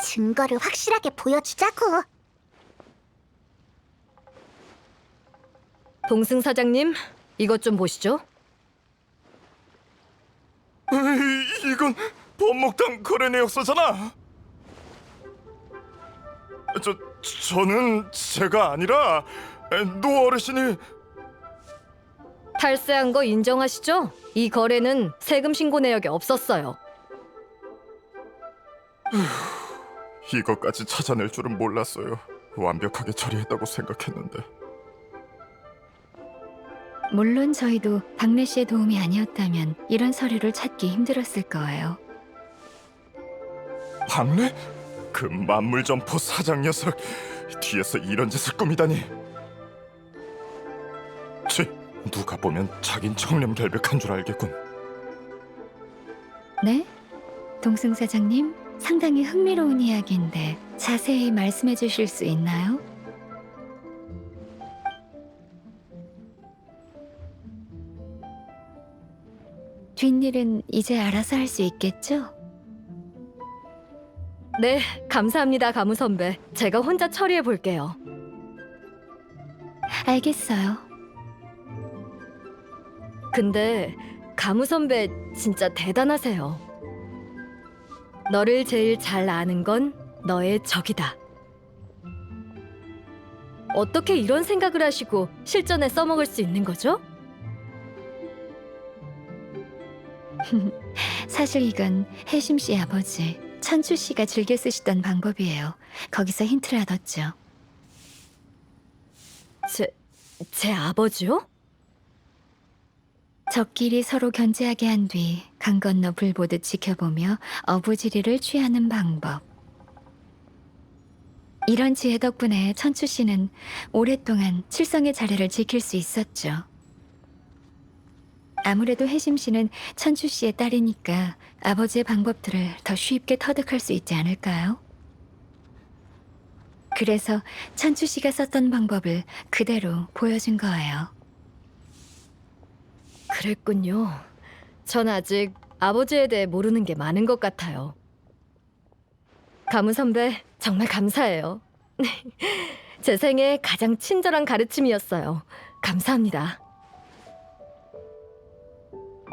S5: 증거를 확실하게 보여주자고.
S10: 동승 사장님, 이것 좀 보시죠.
S14: 이건 법목당 거래 내역서잖아. 저는 제가 아니라 노 어르신이.
S10: 탈세한 거 인정하시죠? 이 거래는 세금 신고 내역에 없었어요.
S14: 이것까지 찾아낼 줄은 몰랐어요. 완벽하게 처리했다고 생각했는데.
S3: 물론 저희도 박래 씨의 도움이 아니었다면 이런 서류를 찾기 힘들었을 거예요.
S14: 박래? 그 만물점포 사장 녀석 뒤에서 이런 짓을 꾸미다니. 누가 보면 자긴 청렴결백한 줄 알겠군.
S3: 네? 동승 사장님, 상당히 흥미로운 이야기인데 자세히 말씀해 주실 수 있나요? 뒷일은 이제 알아서 할 수 있겠죠?
S10: 네, 감사합니다, 가무 선배. 제가 혼자 처리해 볼게요.
S3: 알겠어요.
S10: 근데 가무 선배 진짜 대단하세요. 너를 제일 잘 아는 건 너의 적이다. 어떻게 이런 생각을 하시고 실전에 써먹을 수 있는 거죠?
S3: 사실 이건 혜심 씨 아버지 천추 씨가 즐겨 쓰시던 방법이에요. 거기서 힌트를 얻었죠.
S10: 제 아버지요?
S3: 적끼리 서로 견제하게 한 뒤 강 건너 불 보듯 지켜보며 어부지리를 취하는 방법. 이런 지혜 덕분에 천추 씨는 오랫동안 칠성의 자리를 지킬 수 있었죠. 아무래도 혜심 씨는 천추 씨의 딸이니까 아버지의 방법들을 더 쉽게 터득할 수 있지 않을까요? 그래서 천추 씨가 썼던 방법을 그대로 보여준 거예요.
S10: 그랬군요. 전 아직 아버지에 대해 모르는 게 많은 것 같아요. 가무 선배, 정말 감사해요. 제 생애 가장 친절한 가르침이었어요. 감사합니다.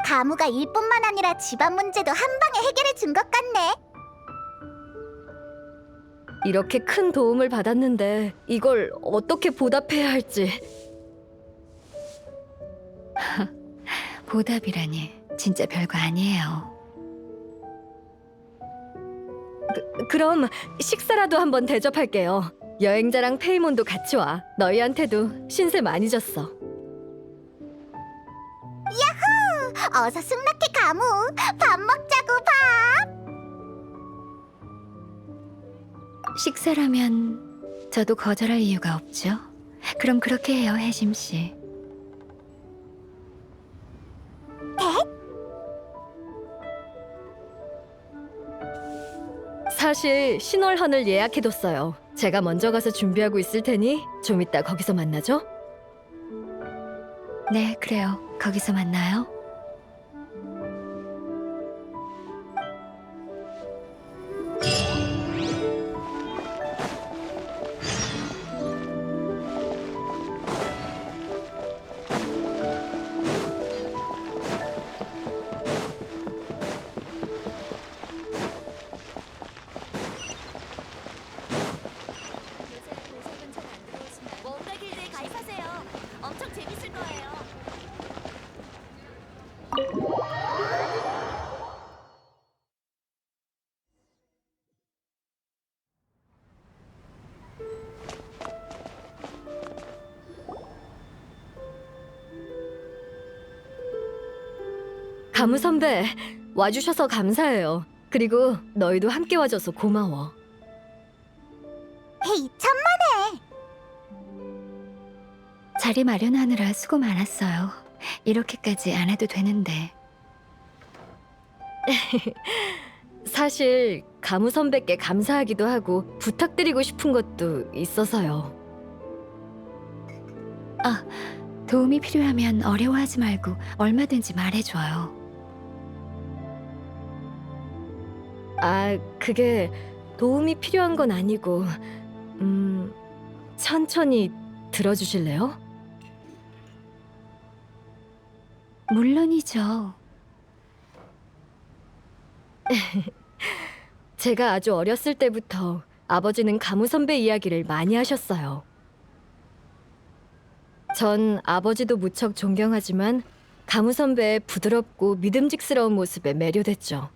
S5: 가무가 일뿐만 아니라 집안 문제도 한 방에 해결해 준 것 같네.
S10: 이렇게 큰 도움을 받았는데 이걸 어떻게 보답해야 할지.
S3: 보답이라니 진짜 별거 아니에요.
S10: 그럼 식사라도 한번 대접할게요. 여행자랑 페이몬도 같이 와. 너희한테도 신세 많이 졌어.
S5: 야호! 어서 승낙해 가무. 밥 먹자고 밥.
S3: 식사라면 저도 거절할 이유가 없죠. 그럼 그렇게 해요, 혜심 씨.
S10: 사실 신월헌을 예약해뒀어요. 제가 먼저 가서 준비하고 있을 테니 좀 이따 거기서 만나죠?
S3: 네, 그래요. 거기서 만나요.
S2: 뭔가 길드에 가입하세요. 엄청 재밌을 거예요.
S10: 가무 선배, 와주셔서 감사해요. 그리고 너희도 함께 와줘서 고마워.
S5: 헤이, 천만에!
S3: 자리 마련하느라 수고 많았어요. 이렇게까지 안 해도 되는데.
S10: 사실 가무 선배께 감사하기도 하고 부탁드리고 싶은 것도 있어서요.
S3: 도움이 필요하면 어려워하지 말고 얼마든지 말해줘요.
S10: 그게 도움이 필요한 건 아니고, 천천히 들어주실래요?
S3: 물론이죠.
S10: 제가 아주 어렸을 때부터 아버지는 가무 선배 이야기를 많이 하셨어요. 전 아버지도 무척 존경하지만 가무 선배의 부드럽고 믿음직스러운 모습에 매료됐죠.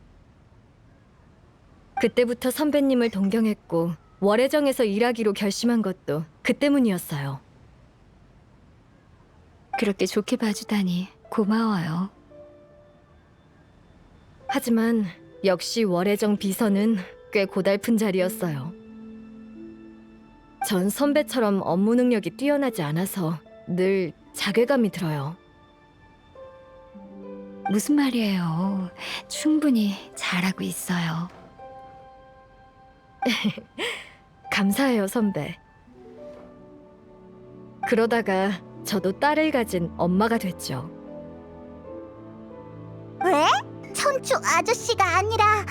S10: 그때부터 선배님을 동경했고 월해정에서 일하기로 결심한 것도 그 때문이었어요.
S3: 그렇게 좋게 봐주다니 고마워요.
S10: 하지만 역시 월해정 비서는 꽤 고달픈 자리였어요. 전 선배처럼 업무 능력이 뛰어나지 않아서 늘 자괴감이 들어요.
S3: 무슨 말이에요? 충분히 잘하고 있어요.
S10: 감사해요, 선배. 그러다가 저도 딸을 가진 엄마가 됐죠.
S5: 왜? 천추 아저씨가 아니라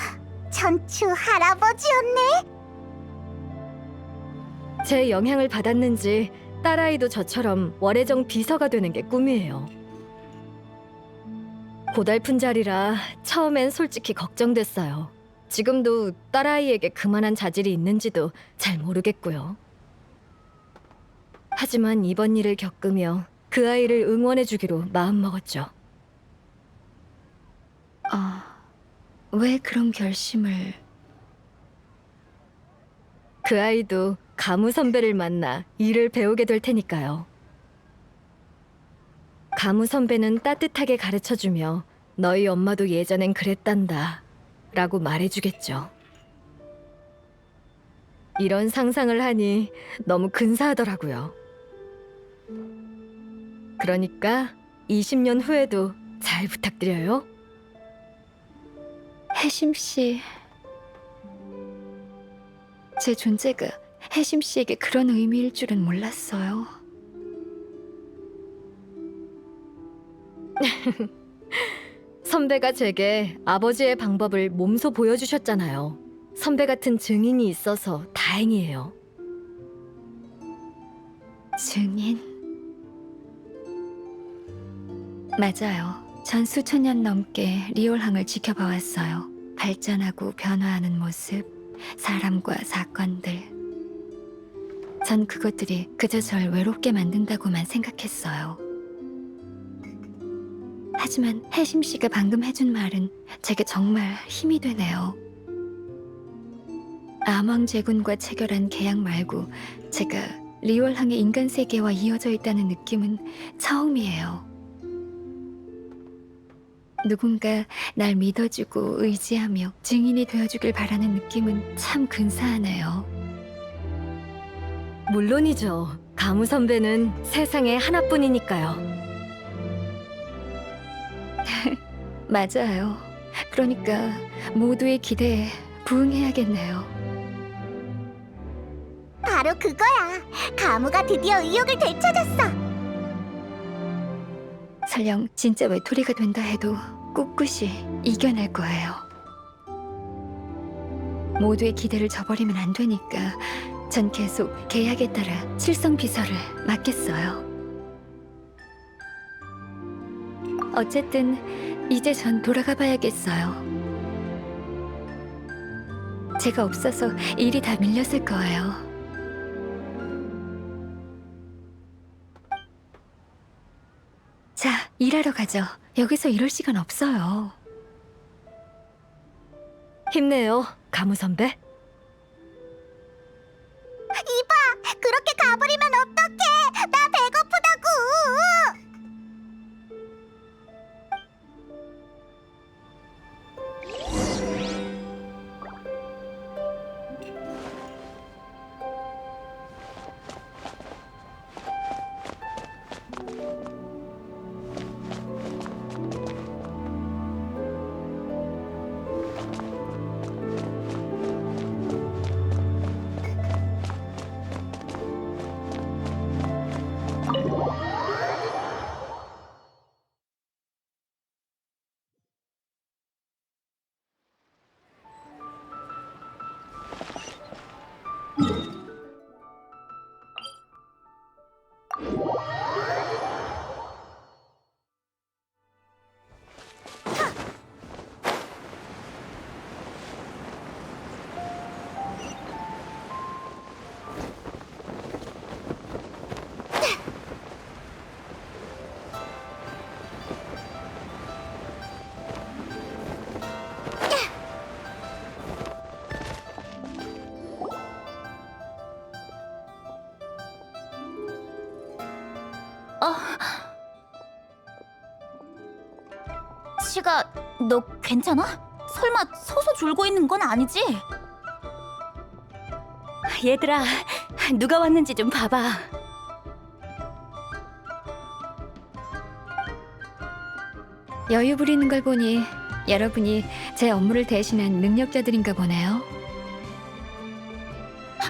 S5: 천추 할아버지였네?
S10: 제 영향을 받았는지 딸아이도 저처럼 월해정 비서가 되는 게 꿈이에요. 고달픈 자리라 처음엔 솔직히 걱정됐어요. 지금도 딸아이에게 그만한 자질이 있는지도 잘 모르겠고요. 하지만 이번 일을 겪으며 그 아이를 응원해주기로 마음먹었죠.
S3: 왜 그런 결심을...
S10: 그 아이도 가무 선배를 만나 일을 배우게 될 테니까요. 가무 선배는 따뜻하게 가르쳐주며 너희 엄마도 예전엔 그랬단다 라고 말해주겠죠. 이런 상상을 하니 너무 근사하더라고요. 그러니까 20년 후에도 잘 부탁드려요.
S3: 혜심 씨... 제 존재가 혜심 씨에게 그런 의미일 줄은 몰랐어요.
S10: 선배가 제게 아버지의 방법을 몸소 보여주셨잖아요. 선배 같은 증인이 있어서 다행이에요.
S3: 증인? 맞아요. 전 수천 년 넘게 리올항을 지켜봐왔어요. 발전하고 변화하는 모습, 사람과 사건들. 전 그것들이 그저 절 외롭게 만든다고만 생각했어요. 하지만 혜심 씨가 방금 해준 말은 제게 정말 힘이 되네요. 암왕제군과 체결한 계약 말고 제가 리올항의 인간 세계와 이어져 있다는 느낌은 처음이에요. 누군가 날 믿어주고 의지하며 증인이 되어주길 바라는 느낌은 참 근사하네요.
S10: 물론이죠. 가무 선배는 세상에 하나뿐이니까요.
S3: 맞아요. 그러니까 모두의 기대에 부응해야겠네요.
S5: 바로 그거야. 가무가 드디어 의욕을 되찾았어.
S3: 설령 진짜 외톨이가 된다 해도 꿋꿋이 이겨낼 거예요. 모두의 기대를 저버리면 안 되니까 전 계속 계약에 따라 칠성 비서를 맡겠어요. 어쨌든 이제 전 돌아가 봐야겠어요. 제가 없어서 일이 다 밀렸을 거예요. 자, 일하러 가죠. 여기서 이럴 시간 없어요.
S10: 힘내요, 가무 선배.
S5: 이봐, 그렇게 가버리면 어떡해? 나 배고프다고.
S2: 너 괜찮아? 설마 서서 졸고 있는 건 아니지?
S1: 얘들아, 누가 왔는지 좀 봐봐.
S3: 여유 부리는 걸 보니 여러분이 제 업무를 대신한 능력자들인가 보네요.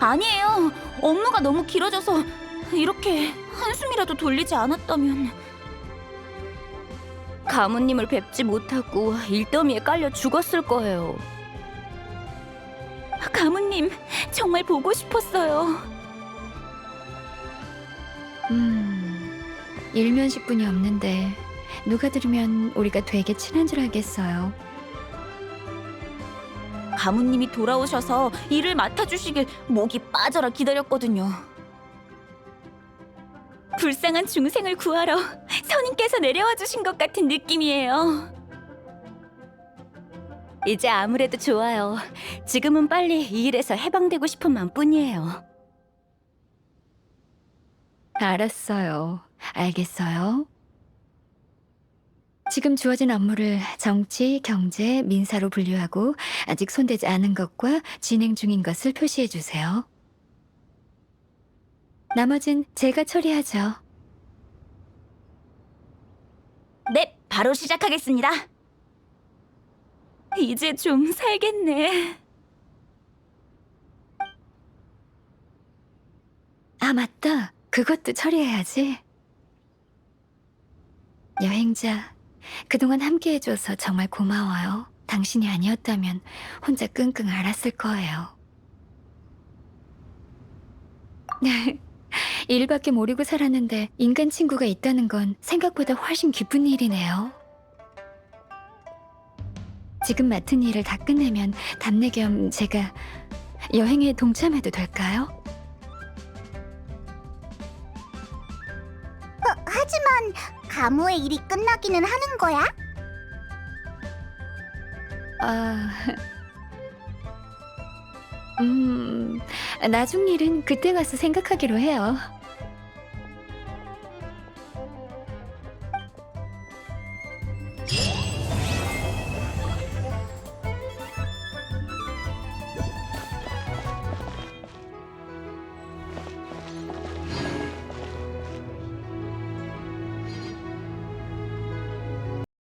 S2: 아니에요. 업무가 너무 길어져서 이렇게 한숨이라도 돌리지 않았다면.
S1: 가문님을 뵙지 못하고 일더미에 깔려 죽었을 거예요.
S2: 가문님, 정말 보고 싶었어요.
S3: 일면식분이 없는데 누가 들으면 우리가 되게 친한 줄 알겠어요.
S2: 가문님이 돌아오셔서 일을 맡아주시길 목이 빠져라 기다렸거든요. 불쌍한 중생을 구하러 선인께서 내려와 주신 것 같은 느낌이에요.
S1: 이제 아무래도 좋아요. 지금은 빨리 이 일에서 해방되고 싶은 마음뿐이에요.
S3: 알았어요. 알겠어요. 지금 주어진 업무를 정치, 경제, 민사로 분류하고 아직 손대지 않은 것과 진행 중인 것을 표시해 주세요. 나머진 제가 처리하죠.
S2: 네, 바로 시작하겠습니다. 이제 좀 살겠네.
S3: 아, 맞다. 그것도 처리해야지. 여행자, 그동안 함께해줘서 정말 고마워요. 당신이 아니었다면 혼자 끙끙 앓았을 거예요. 일밖에 모르고 살았는데 인간 친구가 있다는 건 생각보다 훨씬 기쁜 일이네요. 지금 맡은 일을 다 끝내면 답례 겸 제가 여행에 동참해도 될까요?
S5: 하지만 가무의 일이 끝나기는 하는 거야?
S3: 나중 일은 그때 가서 생각하기로 해요.